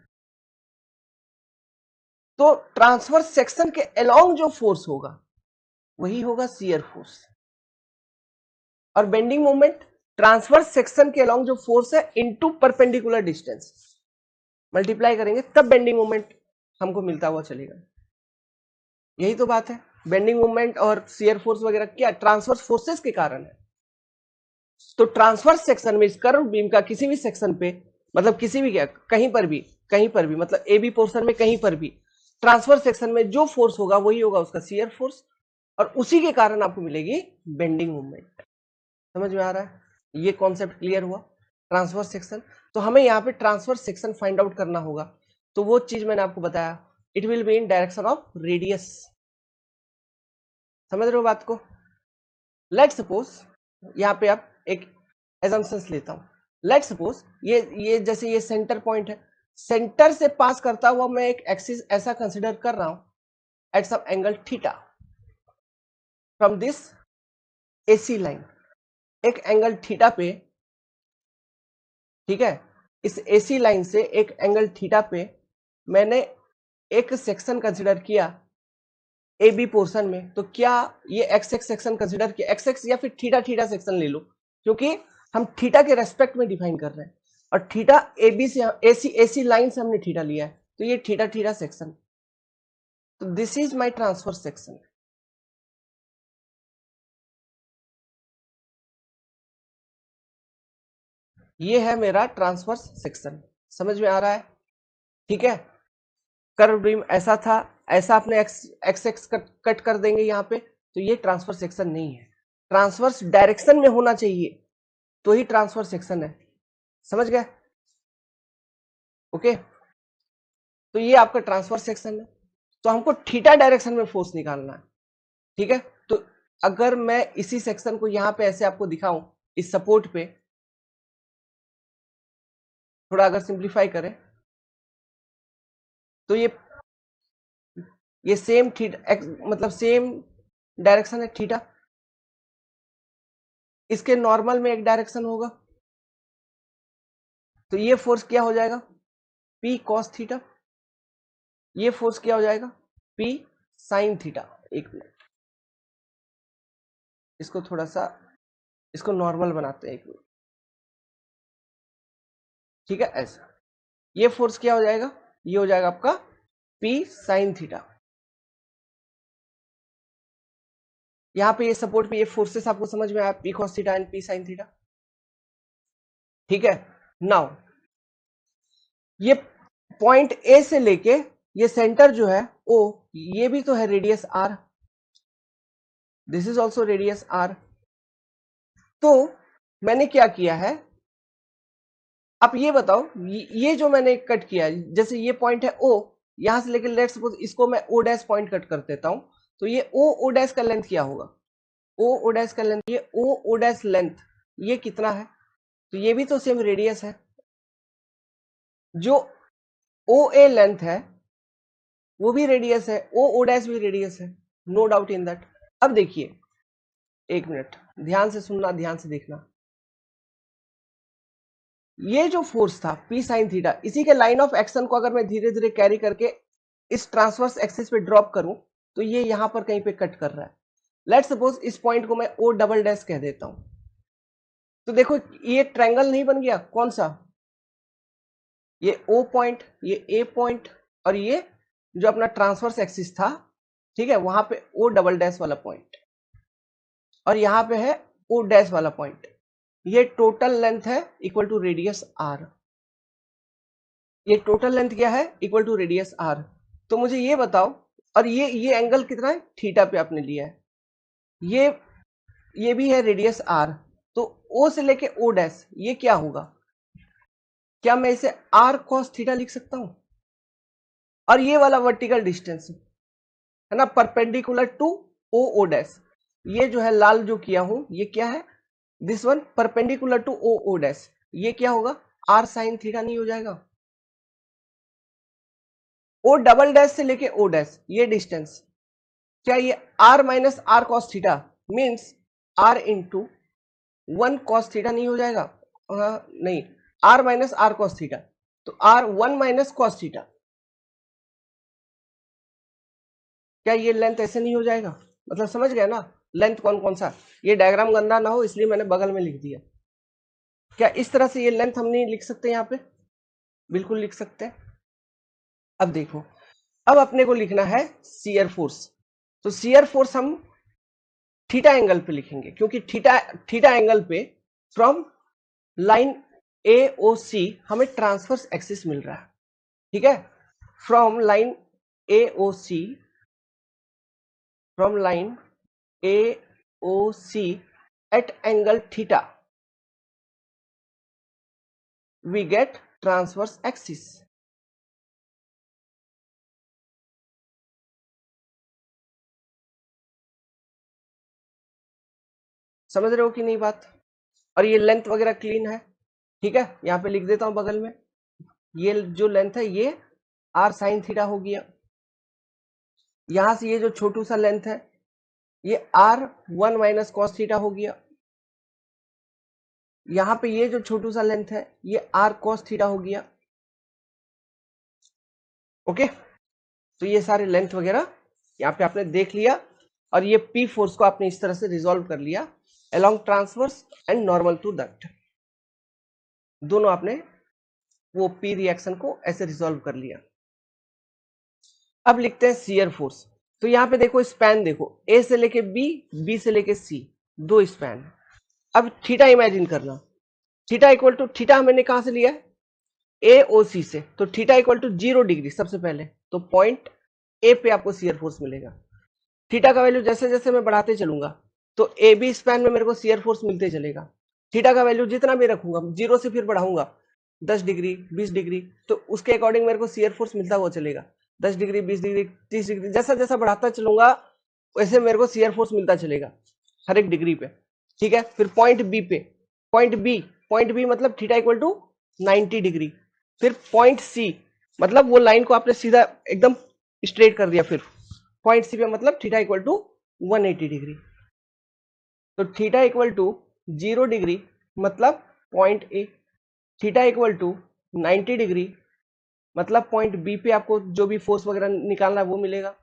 तो ट्रांसवर्स सेक्शन के अलोंग जो फोर्स होगा वही होगा शियर फोर्स। और बेंडिंग मोमेंट ट्रांसवर्स सेक्शन के अलोंग जो फोर्स है इनटू परपेंडिकुलर डिस्टेंस मल्टीप्लाई करेंगे तब बेंडिंग मोमेंट हमको मिलता हुआ चलेगा। यही तो बात है। बेंडिंग मोमेंट और शियर फोर्स वगैरह क्या ट्रांसवर्स फोर्सेस के कारण है। तो ट्रांसवर्स सेक्शन में इस कर्व बीम का किसी भी सेक्शन पे, मतलब किसी भी क्या, कहीं पर भी मतलब ए बी पोर्शन में कहीं पर भी ट्रांसवर्स सेक्शन में जो फोर्स होगा वही होगा उसका शियर फोर्स, और उसी के कारण आपको मिलेगी बेंडिंग मोमेंट। समझ में आ रहा है? ये कॉन्सेप्ट क्लियर हुआ ट्रांसवर्स सेक्शन। तो हमें यहाँ पे ट्रांसवर्स सेक्शन फाइंड आउट करना होगा, तो वो चीज मैंने आपको बताया, it will be in direction of radius. समझ रहे हो बात को? लेट सपोज यहाँ पे आप एक एजम्पशंस लेता हूं, लेट सपोज ये जैसे ये सेंटर पॉइंट है, सेंटर से पास करता हुआ मैं एक एक्सिस ऐसा कंसिडर कर रहा हूं at some angle theta from this AC line, एक एंगल थीटा पे, ठीक है, इस एसी लाइन से एक एंगल थीटा पे मैंने एक सेक्शन कंसिडर किया ए बी पोर्शन में, तो क्या ये एक्स एक्स सेक्शन कंसिडर किया, एक्स एक्स या फिर थीटा थीटा सेक्शन ले लो, क्योंकि हम थीटा के रेस्पेक्ट में डिफाइन कर रहे हैं, और थीटा ए बी से एसी लाइन से हमने थीटा लिया है, तो ये थीटा थीटा सेक्शन, तो this is my transfer section. ये है मेरा ट्रांसफर सेक्शन। समझ में आ रहा है? ठीक है, कर्व बीम ऐसा था, ऐसा अपने एक्स एक्स कट कर देंगे यहाँ पे, तो ये ट्रांसफर सेक्शन नहीं है। ट्रांसवर्स डायरेक्शन में होना चाहिए तो ही ट्रांसफर सेक्शन है। समझ गए? ओके, तो ये आपका ट्रांसफर सेक्शन है। तो हमको थीटा डायरेक्शन में फोर्स निकालना है, ठीक है। तो अगर मैं इसी सेक्शन को यहां पे ऐसे आपको दिखाऊं, इस सपोर्ट पे थोड़ा अगर सिंप्लीफाई करें, तो ये सेम थीटा मतलब सेम डायरेक्शन है थीटा, इसके नॉर्मल में एक डायरेक्शन होगा, तो ये फोर्स क्या हो जाएगा, P cos थीटा, ये फोर्स क्या हो जाएगा, P sin थीटा। एक मिनट, इसको थोड़ा सा इसको नॉर्मल बनाते हैं, एक मिनट, ठीक है। ऐसा ये फोर्स क्या हो जाएगा, ये हो जाएगा आपका P sin थीटा। यहां पे ये सपोर्ट पे ये फोर्सेस आपको समझ में आया, P cos theta and P sin theta, ठीक है। नाउ ये पॉइंट ए से लेके ये सेंटर जो है O, ये भी तो है radius R, this is also radius R। तो मैंने क्या किया है, आप ये बताओ, ये जो मैंने कट किया, जैसे ये पॉइंट है O, यहां से लेकर लेट्स सपोज इसको मैं O डैश पॉइंट कट कर देता हूं, तो ये O डैश का लेंथ क्या होगा, O डैश का लेंथ, ये O डैश लेंथ ये कितना है, तो ये भी तो सेम रेडियस है। जो ओ ए लेंथ है वो भी रेडियस है, ओ डैश भी रेडियस है, नो डाउट इन दैट। अब देखिए, एक मिनट ध्यान से सुनना, ध्यान से देखना। ये जो फोर्स था P sin थीटा, इसी के लाइन ऑफ एक्शन को अगर मैं धीरे धीरे कैरी करके इस ट्रांसवर्स एक्सिस पे ड्रॉप करूं, तो ये यहां पर कहीं पे कट कर रहा है। लेट्स सपोज इस पॉइंट को मैं O डबल डैश कह देता हूं। तो देखो ये ट्रायंगल नहीं बन गया, कौन सा, ये O पॉइंट, ये A पॉइंट, और ये जो अपना ट्रांसवर्स एक्सिस था, ठीक है, वहां पे O डबल डैश वाला पॉइंट, और यहां पे है O डैश वाला पॉइंट। ये टोटल लेंथ है इक्वल टू रेडियस R। ये टोटल लेंथ क्या है, इक्वल टू रेडियस R। तो मुझे ये बताओ, और ये एंगल कितना है, थीटा पे आपने लिया है, ये भी है रेडियस R। तो O से लेके O डैश ये क्या होगा, क्या मैं इसे R cos थीटा लिख सकता हूं? और ये वाला वर्टिकल डिस्टेंस है ना, परपेंडिकुलर टू O डैश, ये जो है लाल जो किया हूं, ये क्या है, this one perpendicular to O dash, ये क्या होगा, R sin थीटा नहीं हो जाएगा? O डबल डैश से लेके O डैश ये डिस्टेंस, क्या ये R minus R cos theta means R into 1 cos theta नहीं हो जाएगा? नहीं, R minus R cos theta, तो R 1 माइनस कॉस थीटा, क्या ये लेंथ ऐसे नहीं हो जाएगा? मतलब समझ गया ना लेंथ कौन कौन सा। ये डायग्राम गंदा ना हो इसलिए मैंने बगल में लिख दिया। क्या इस तरह से ये लेंथ हम नहीं लिख सकते यहाँ पे? बिल्कुल लिख सकते हैं। अब देखो, अब अपने को लिखना है शियर फोर्स। तो शियर फोर्स हम थीटा एंगल पे लिखेंगे, क्योंकि थीटा एंगल पे from line A O C हमें ट्रांसवर्स एक्सिस मिल रहा है, ठीक है, from line A O C, from line A O C at angle theta we get transverse axis। समझ रहे हो कि नहीं बात? और ये लेंथ वगैरह क्लीन है, ठीक है, यहां पे लिख देता हूं बगल में, ये जो लेंथ है ये r sin थीटा हो गया। यहां से ये जो छोटू सा लेंथ है ये r 1 माइनस कॉस थीटा हो गया। यहां पे ये जो छोटू सा लेंथ है ये r cos थीटा हो गया। ओके, तो ये सारे लेंथ वगैरह यहाँ पे आपने देख लिया, और ये P फोर्स को आपने इस तरह से रिजॉल्व कर लिया along transverse and normal to duct, दोनों आपने वो P रिएक्शन को ऐसे रिजॉल्व कर लिया। अब लिखते हैं शियर फोर्स। तो यहाँ पे देखो स्पैन, देखो A से लेके B, B से लेके C, दो स्पैन। अब थीटा इमेजिन करना, थीटा इक्वल टू, थीटा मैंने कहां से लिया है, AOC से, तो थीटा इक्वल टू 0 डिग्री सबसे पहले, तो पॉइंट ए पे आपको शियर फोर्स मिलेगा। थीटा का वैल्यू जैसे जैसे मैं बढ़ाते चलूंगा तो ए बी स्पैन में मेरे को शियर फोर्स मिलते चलेगा। थीटा का वैल्यू जितना भी रखूंगा, 0 से फिर बढ़ाऊंगा 10 डिग्री 20 डिग्री, तो उसके अकॉर्डिंग मेरे को शियर फोर्स मिलता हुआ चलेगा। 10 डिग्री 20 डिग्री 30 डिग्री, जैसा जैसा बढ़ाता चलूंगा वैसे मेरे को शियर फोर्स मिलता चलेगा हर एक डिग्री पे, ठीक है। फिर पॉइंट बी पे, पॉइंट बी मतलब थीटा इक्वल टू 90 डिग्री। फिर पॉइंट सी, मतलब वो लाइन को आपने सीधा एकदम स्ट्रेट कर दिया, फिर पॉइंट सी पे मतलब थीटा इक्वल टू 180 डिग्री। तो थीटा इक्वल टू 0 डिग्री मतलब point A, theta equal to 90 degree मतलब पॉइंट बी पे आपको जो भी फोर्स वगैरह निकालना है वो मिलेगा।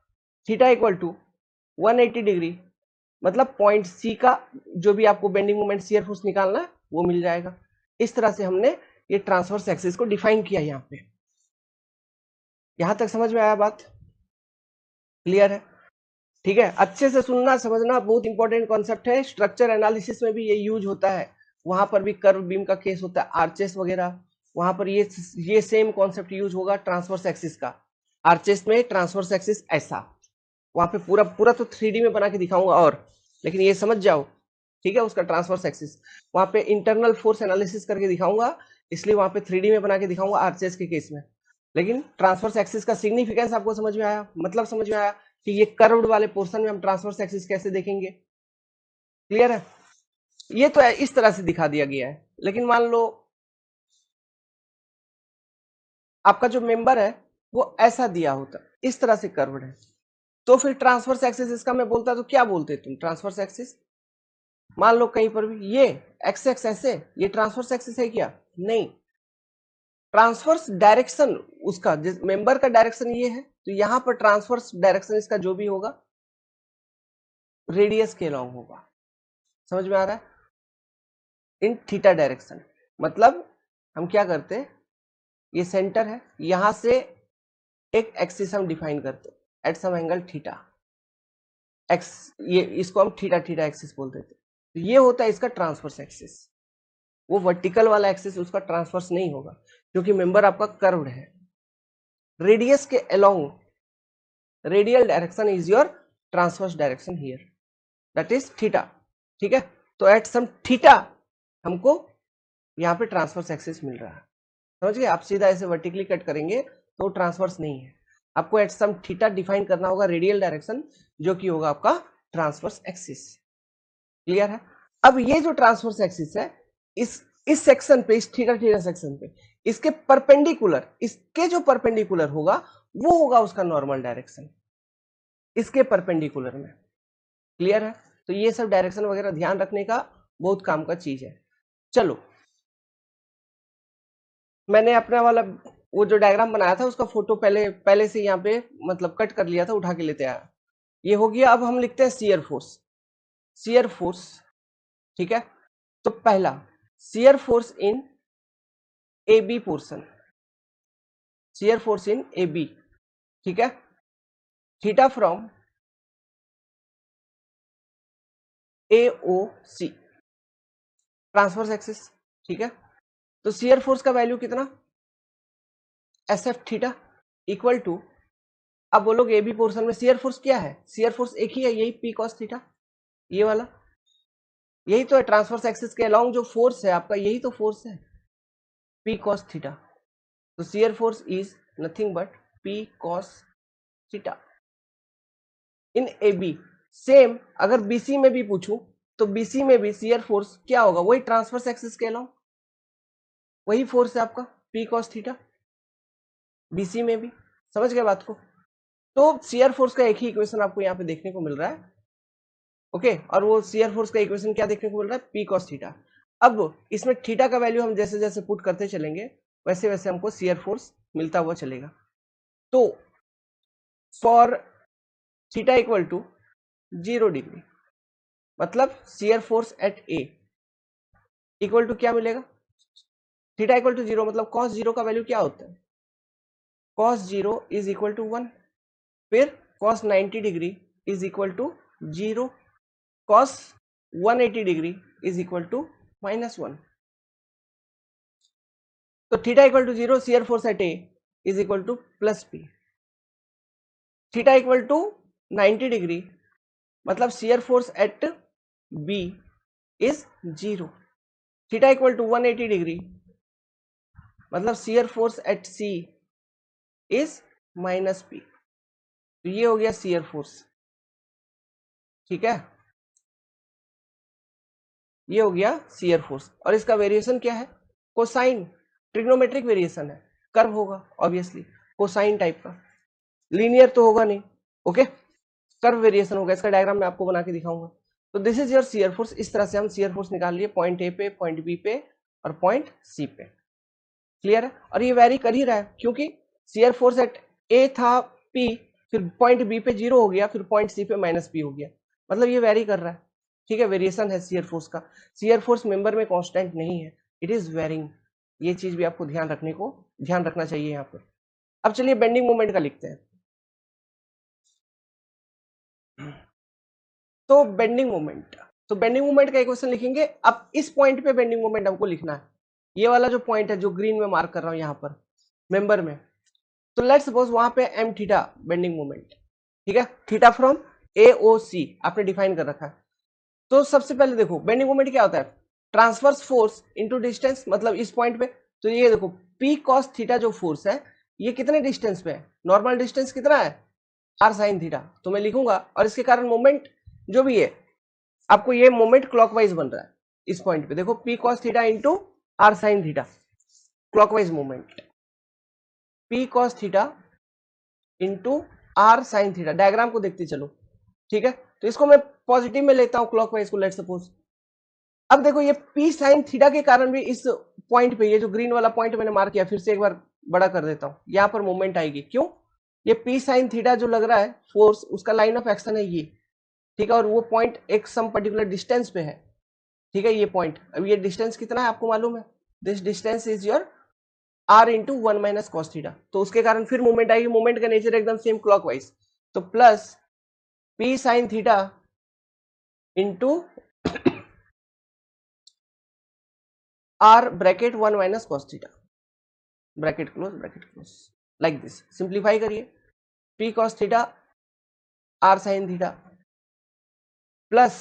थीटा इक्वल टू 180 डिग्री मतलब पॉइंट सी का जो भी आपको बेंडिंग मोमेंट शियर फोर्स निकालना है वो मिल जाएगा। इस तरह से हमने ये ट्रांसवर्स एक्सिस को डिफाइन किया यहाँ पे। यहां तक समझ में आया बात? क्लियर है? ठीक है, अच्छे से सुनना समझना, बहुत इंपॉर्टेंट कॉन्सेप्ट है। स्ट्रक्चर एनालिसिस में भी ये यूज होता है, वहां पर भी कर्व बीम का केस होता है, आर्चेस वगैरह, वहां पर ये सेम कॉन्सेप्ट यूज होगा ट्रांसवर्स एक्सिस का। आर्चेस में ट्रांसवर्स एक्सिस ऐसा, वहां पे पूरा पूरा तो 3D में बना के दिखाऊंगा, और लेकिन ये समझ जाओ, ठीक है, उसका ट्रांसवर्स एक्सिस वहां पे इंटरनल फोर्स एनालिसिस करके दिखाऊंगा, इसलिए वहां पे 3D में बना के दिखाऊंगा आर्चेस के केस में। लेकिन ट्रांसवर्स एक्सिस का सिग्निफिकेंस आपको समझ में आया, मतलब समझ में आया कि ये कर्व्ड वाले पोर्शन में हम ट्रांसवर्स एक्सिस कैसे देखेंगे। क्लियर है? ये तो इस तरह से दिखा दिया गया है, लेकिन मान लो आपका जो मेंबर है वो ऐसा दिया होता, इस तरह से कर्व्ड है, तो फिर ट्रांसवर्स एक्सिस इसका मैं बोलता तो क्या बोलते तुम? Transverse axis. मान लो कहीं पर भी ये एक्स एक्स ऐसे, ये ट्रांसवर्स एक्सिस है क्या? नहीं, ट्रांसवर्स डायरेक्शन उसका, जिस मेंबर का डायरेक्शन ये है, तो यहां पर ट्रांसवर्स डायरेक्शन इसका जो भी होगा रेडियस के अलॉन्ग होगा। समझ में आ रहा है? इन थीटा डायरेक्शन, मतलब हम क्या करते हैं, ये सेंटर है, यहां से एक एक्सिस हम डिफाइन करते at some angle theta x, ये इसको हम थीटा थीटा एक्सिस बोलते थे। तो ये होता है इसका ट्रांसवर्स एक्सिस। वो वर्टिकल वाला एक्सिस उसका ट्रांसवर्स नहीं होगा, क्योंकि मेंबर आपका कर्व्ड है। रेडियस के along radial direction is your transverse direction here, that is theta. ठीक है, तो एट सम थीटा हमको यहाँ पे ट्रांसवर्स एक्सिस मिल रहा है। समझ गए? आप सीधा ऐसे वर्टिकली कट करेंगे तो ट्रांसवर्स नहीं है, आपको एट सम थीटा डिफाइन करना होगा रेडियल डायरेक्शन, जो कि होगा आपका ट्रांसवर्स एक्सिस। क्लियर है? अब ये जो ट्रांसवर्स एक्सिस है, इस सेक्शन पे, इस थीटा थीटा सेक्शन पे, इसके परपेंडिकुलर, इसके जो परपेंडिकुलर होगा वो होगा उसका नॉर्मल डायरेक्शन, इसके परपेंडिकुलर में। क्लियर है? तो ये सब डायरेक्शन वगैरह ध्यान रखने का बहुत काम का चीज है। चलो, मैंने अपना वाला वो जो डायग्राम बनाया था उसका फोटो पहले से यहाँ पे मतलब कट कर लिया था, उठा के लेते आया। ये हो गया। अब हम लिखते हैं शियर फोर्स। शियर फोर्स, ठीक है? तो पहला shear force in A B portion, shear force in A B, ठीक है? Theta from A O C, transverse axis, ठीक है? तो शियर फोर्स का वैल्यू कितना? S F theta equal to, अब बोलोगे ए बी पोर्सन में शियर फोर्स क्या है? शियर फोर्स एक ही है, यही पी कॉस थीटा, ये वाला, यही तो है। ट्रांसवर्स एक्सिस के अलोंग जो फोर्स है आपका, यही तो फोर्स है, पी कॉस थीटा। तो shear force is nothing but P cos theta in A B. Same अगर बीसी में भी पूछूं तो बीसी में भी शियर फोर्स क्या होगा? वही ट्रांसवर्स एक्सिस के अलोंग, वही फोर्स है आपका पी कॉस थीटा, बीसी में भी। समझ गए बात को? तो शियर फोर्स का एक ही इक्वेशन आपको यहाँ पे देखने को मिल रहा है। ओके, और वो शियर फोर्स का इक्वेशन क्या देखने को मिल रहा है? P cos theta. अब इसमें थीटा का वैल्यू हम जैसे जैसे पुट करते चलेंगे वैसे वैसे हमको शियर फोर्स मिलता हुआ चलेगा। तो for theta equal to 0 degree, मतलब shear force at A equal to क्या मिलेगा? थीटा इक्वल टू 0, मतलब कॉस 0 का वैल्यू क्या होता है? Cos 0 is equal to 1। फिर cos 90 degree is equal to 0, cos 180 degree is equal to -1। तो theta equal to 0, shear force at A is equal to plus P. Theta equal to 90 degree, मतलब shear force at B is 0। Theta equal to 180 degree, मतलब shear force at C is -p। तो ये हो गया शियर फोर्स, ठीक है? ये हो गया शियर फोर्स, और इसका वेरिएशन क्या है? कोसाइन, ट्रिग्नोमेट्रिक वेरिएशन है, कर्व होगा ऑब्वियसली, कोसाइन टाइप का, लीनियर तो होगा नहीं। ओके, कर्व वेरिएशन होगा। इसका डायग्राम मैं आपको बना के दिखाऊंगा। तो this is your shear force. इस तरह से हम शियर फोर्स निकाल लिए पॉइंट ए पे, पॉइंट बी पे और पॉइंट सी पे। क्लियर है? और ये वेरी कर ही रहा है, क्योंकि शियर फोर्स एट ए था पी, फिर पॉइंट बी पे 0 हो गया, फिर पॉइंट सी पे -p हो गया, मतलब ये वेरी कर रहा है। ठीक है, वेरिएशन है शियर फोर्स का। शियर फोर्स मेंबर में कांस्टेंट नहीं है, इट इज वेरिंग। ये चीज भी आपको ध्यान रखना चाहिए यहाँ पर। अब चलिए बेंडिंग मोमेंट का लिखते हैं। तो बेंडिंग मोमेंट का इक्वेशन लिखेंगे। अब इस पॉइंट पे बेंडिंग मोमेंट हमको लिखना है, ये वाला जो पॉइंट है जो ग्रीन में मार्क कर रहा हूं यहाँ पर मेंबर में। तो लेट्स सपोज वहां पे m थीटा बेंडिंग मोमेंट, ठीक है? थीटा फ्रॉम ए ओ सी आपने डिफाइन कर रखा है। तो सबसे पहले देखो बेंडिंग मोमेंट क्या होता है? ट्रांसवर्स फोर्स इनटू डिस्टेंस, मतलब इस पॉइंट पे। तो ये देखो पी कॉस थीटा जो फोर्स है, ये कितने डिस्टेंस पे है? नॉर्मल डिस्टेंस कितना है? r sine theta. तो मैं लिखूंगा, और इसके कारण मोमेंट जो भी है, आपको ये मोमेंट क्लॉकवाइज बन रहा है, इस पॉइंट पे देखो P cos theta into R sine theta, clockwise movement, P cos theta into R sine theta, diagram को देखते चलो, ठीक है। तो इसको मैं पॉजिटिव में लेता हूं क्लॉकवाइज को, लेट सपोज। अब देखो ये पी साइन थीटा के कारण भी इस पॉइंट पे, ये जो ग्रीन वाला पॉइंट मैंने मार्क किया, फिर से एक बार बड़ा कर देता हूं, यहां पर मूवमेंट आएगी। क्यों? ये पी साइन थीटा जो लग रहा है फोर्स, उसका लाइन ऑफ एक्शन है ये, ठीक है, और वो पॉइंट एक सम पर्टिकुलर डिस्टेंस पे है, ठीक है। ये पॉइंट, अब ये डिस्टेंस कितना है आपको मालूम है, this distance is your R into 1 minus cos theta, तो उसके कारण फिर मूवमेंट आएगी। मूवमेंट का नेचर एकदम सेम क्लॉकवाइज, तो plus P sine theta into R bracket 1 minus cos theta, bracket close, like this. Simplify करिए, P cos theta R sine theta plus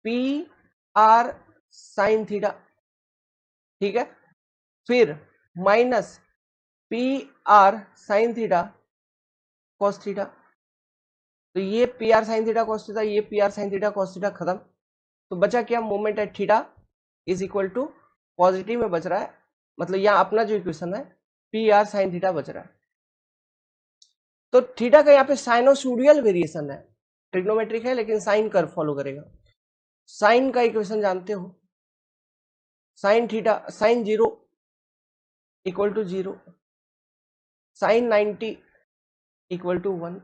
P R sine theta, ठीक है, फिर minus P R sine theta cos theta. तो ये P R sine theta cos theta, ये P R sine theta cos theta खत्म। तो बचा क्या? Moment at theta is equal to, positive में बच रहा है, मतलब यहाँ अपना जो इक्वेशन है पी आर साइन थीटा बच रहा है। तो थीटा का यहाँ पे साइनोसोडियल वेरिएशन है, ट्रिग्नोमेट्रिक है लेकिन साइन कर्व फॉलो करेगा। साइन का इक्वेशन जानते हो, sine theta, sine 0 equal to 0, sine 90 equal to 1,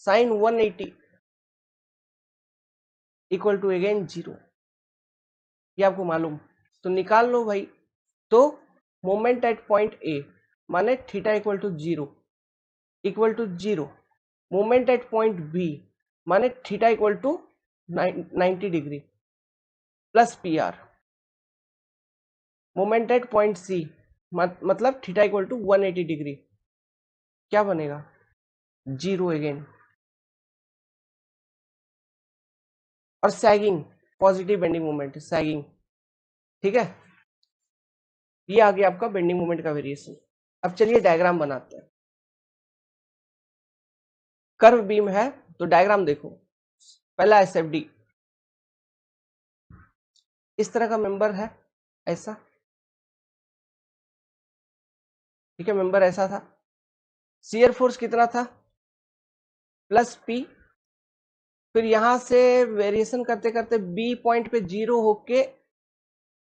sine 180 equal to again 0, ये आपको मालूम, तो निकाल लो भाई। तो मोमेंट एट पॉइंट ए माने theta equal to 0 equal to 0, moment at point B माने theta equal to 90 degree plus P R, moment at point C मतलब थीटा इक्वल टू 180 डिग्री, क्या बनेगा? 0 अगेन, और sagging, positive bending moment, sagging, ठीक है। ये आ गया आपका बेंडिंग मोमेंट का वेरिएशन। अब चलिए डायग्राम बनाते हैं। कर्व बीम है तो डायग्राम देखो, पहला एसएफडी, इस तरह का मेंबर है, ऐसा, ठीक है, मेंबर ऐसा था। शियर फोर्स कितना था? प्लस पी, फिर यहां से वेरिएशन करते करते बी पॉइंट पे 0 होके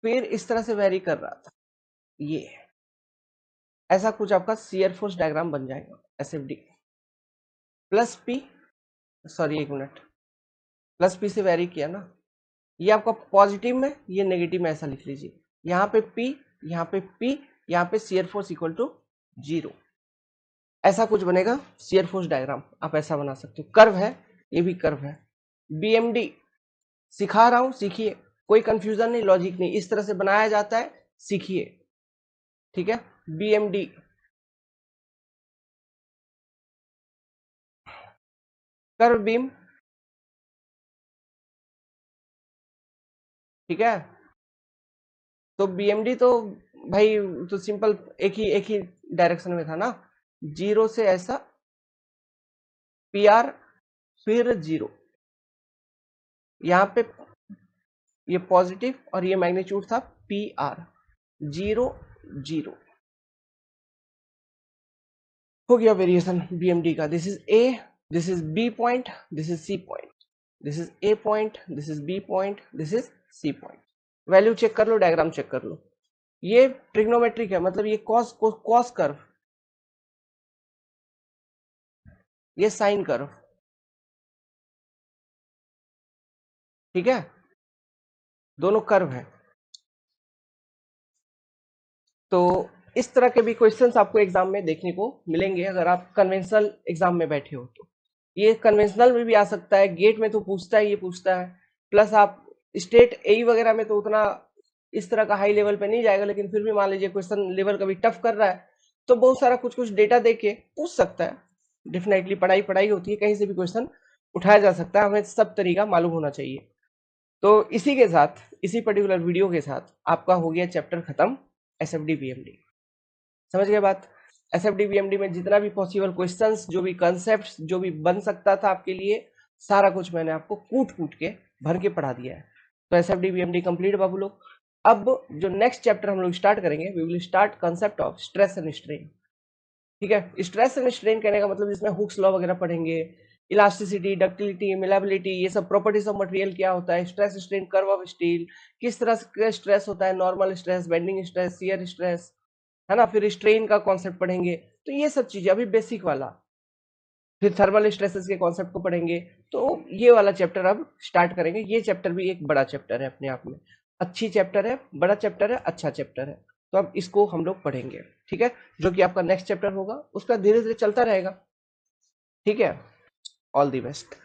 फिर इस तरह से वेरी कर रहा था, ये ऐसा कुछ आपका शियर फोर्स डायग्राम बन जाएगा एसएफडी। प्लस पी, सॉरी एक मिनट, प्लस पी से वेरी किया ना, ये आपका पॉजिटिव में, ये नेगेटिव में, ऐसा लिख लीजिए। यहाँ पे P, यहाँ पे P, यहाँ पे शियर फोर्स इक्वल टू 0, ऐसा कुछ बनेगा शियर फोर्स डायग्राम। आप ऐसा बना सकते हो, कर्व है, ये भी कर्व है। BMD सिखा रहा हूं, सीखिए, कोई कंफ्यूजन नहीं, लॉजिक नहीं, इस तरह से बनाया जाता है, सीखिए, ठीक है। BMD कर्व बीम, ठीक है। तो BMD तो भाई तो सिंपल एक ही डायरेक्शन में था ना, 0 से ऐसा, PR फिर 0, यहाँ पे ये पॉजिटिव और ये मैग्नीट्यूड था PR, 0 0 हो गया वेरिएशन BMD का। This is A, this is B point, this is C point, this is A point, this is B point, this is C point. Value check कर लो, डायग्राम चेक कर लो। ये ट्रिग्नोमेट्रिक है, मतलब ये कॉस कर्व, ये साइन कर्व, ठीक है, दोनों कर्व है। तो इस तरह के भी क्वेश्चंस आपको एग्जाम में देखने को मिलेंगे अगर आप कन्वेंशनल एग्जाम में बैठे हो तो। ये कन्वेंशनल में भी आ सकता है, गेट में तो पूछता है, ये पूछता है, प्लस आप स्टेट एई वगैरह में तो उतना इस तरह का हाई लेवल पे नहीं जाएगा, लेकिन फिर भी मान लीजिए क्वेश्चन लेवल कभी टफ कर रहा है तो बहुत सारा कुछ कुछ डेटा देके पूछ सकता है। डेफिनेटली पढ़ाई पढ़ाई होती है, कहीं से भी क्वेश्चन उठाया जा सकता है, हमें सब तरीका मालूम होना चाहिए। तो इसी के साथ, इसी पर्टिकुलर वीडियो के साथ आपका हो गया चैप्टर खत्म, एसएफडी बीएमडी। समझ गए बात? एसएफडी बीएमडी में जितना भी पॉसिबल क्वेश्चंस, जो भी कंसेप्ट जो भी बन सकता था आपके लिए, सारा कुछ मैंने आपको कूट कूट के भर के पढ़ा दिया है। तो एसएफडी बीएमडी कंप्लीट बाबू लोग। अब जो नेक्स्ट चैप्टर हम लोग स्टार्ट करेंगे, we will start concept of stress and strain. ठीक है, स्ट्रेस एंड स्ट्रेन कहने का मतलब इसमें हुक्स लॉ वगैरह पढ़ेंगे, इलास्टिसिटी, डक्टिलिटी, मिलाबिलिटी, ये सब प्रॉपर्टीज ऑफ मटेरियल क्या होता है, stress strain curve of steel, किस तरह का स्ट्रेस होता है, normal stress, bending stress, shear stress, है ना। फिर स्ट्रेन का कॉन्सेप्ट पढ़ेंगे। तो ये सब चीजें अभी बेसिक वाला। फिर थर्मल स्ट्रेसेस के कॉन्सेप्ट को पढ़ेंगे। तो ये वाला चैप्टर अब स्टार्ट करेंगे। ये चैप्टर भी एक बड़ा चैप्टर है अपने आप में, अच्छी चैप्टर है, बड़ा चैप्टर है, अच्छा चैप्टर है। तो अब इसको हम लोग पढ़ेंगे। ठीक है, जो कि आपका नेक्स्ट चैप्टर होगा, उसका धीरे धीरे चलता रहेगा। ठीक है, ऑल दी बेस्ट।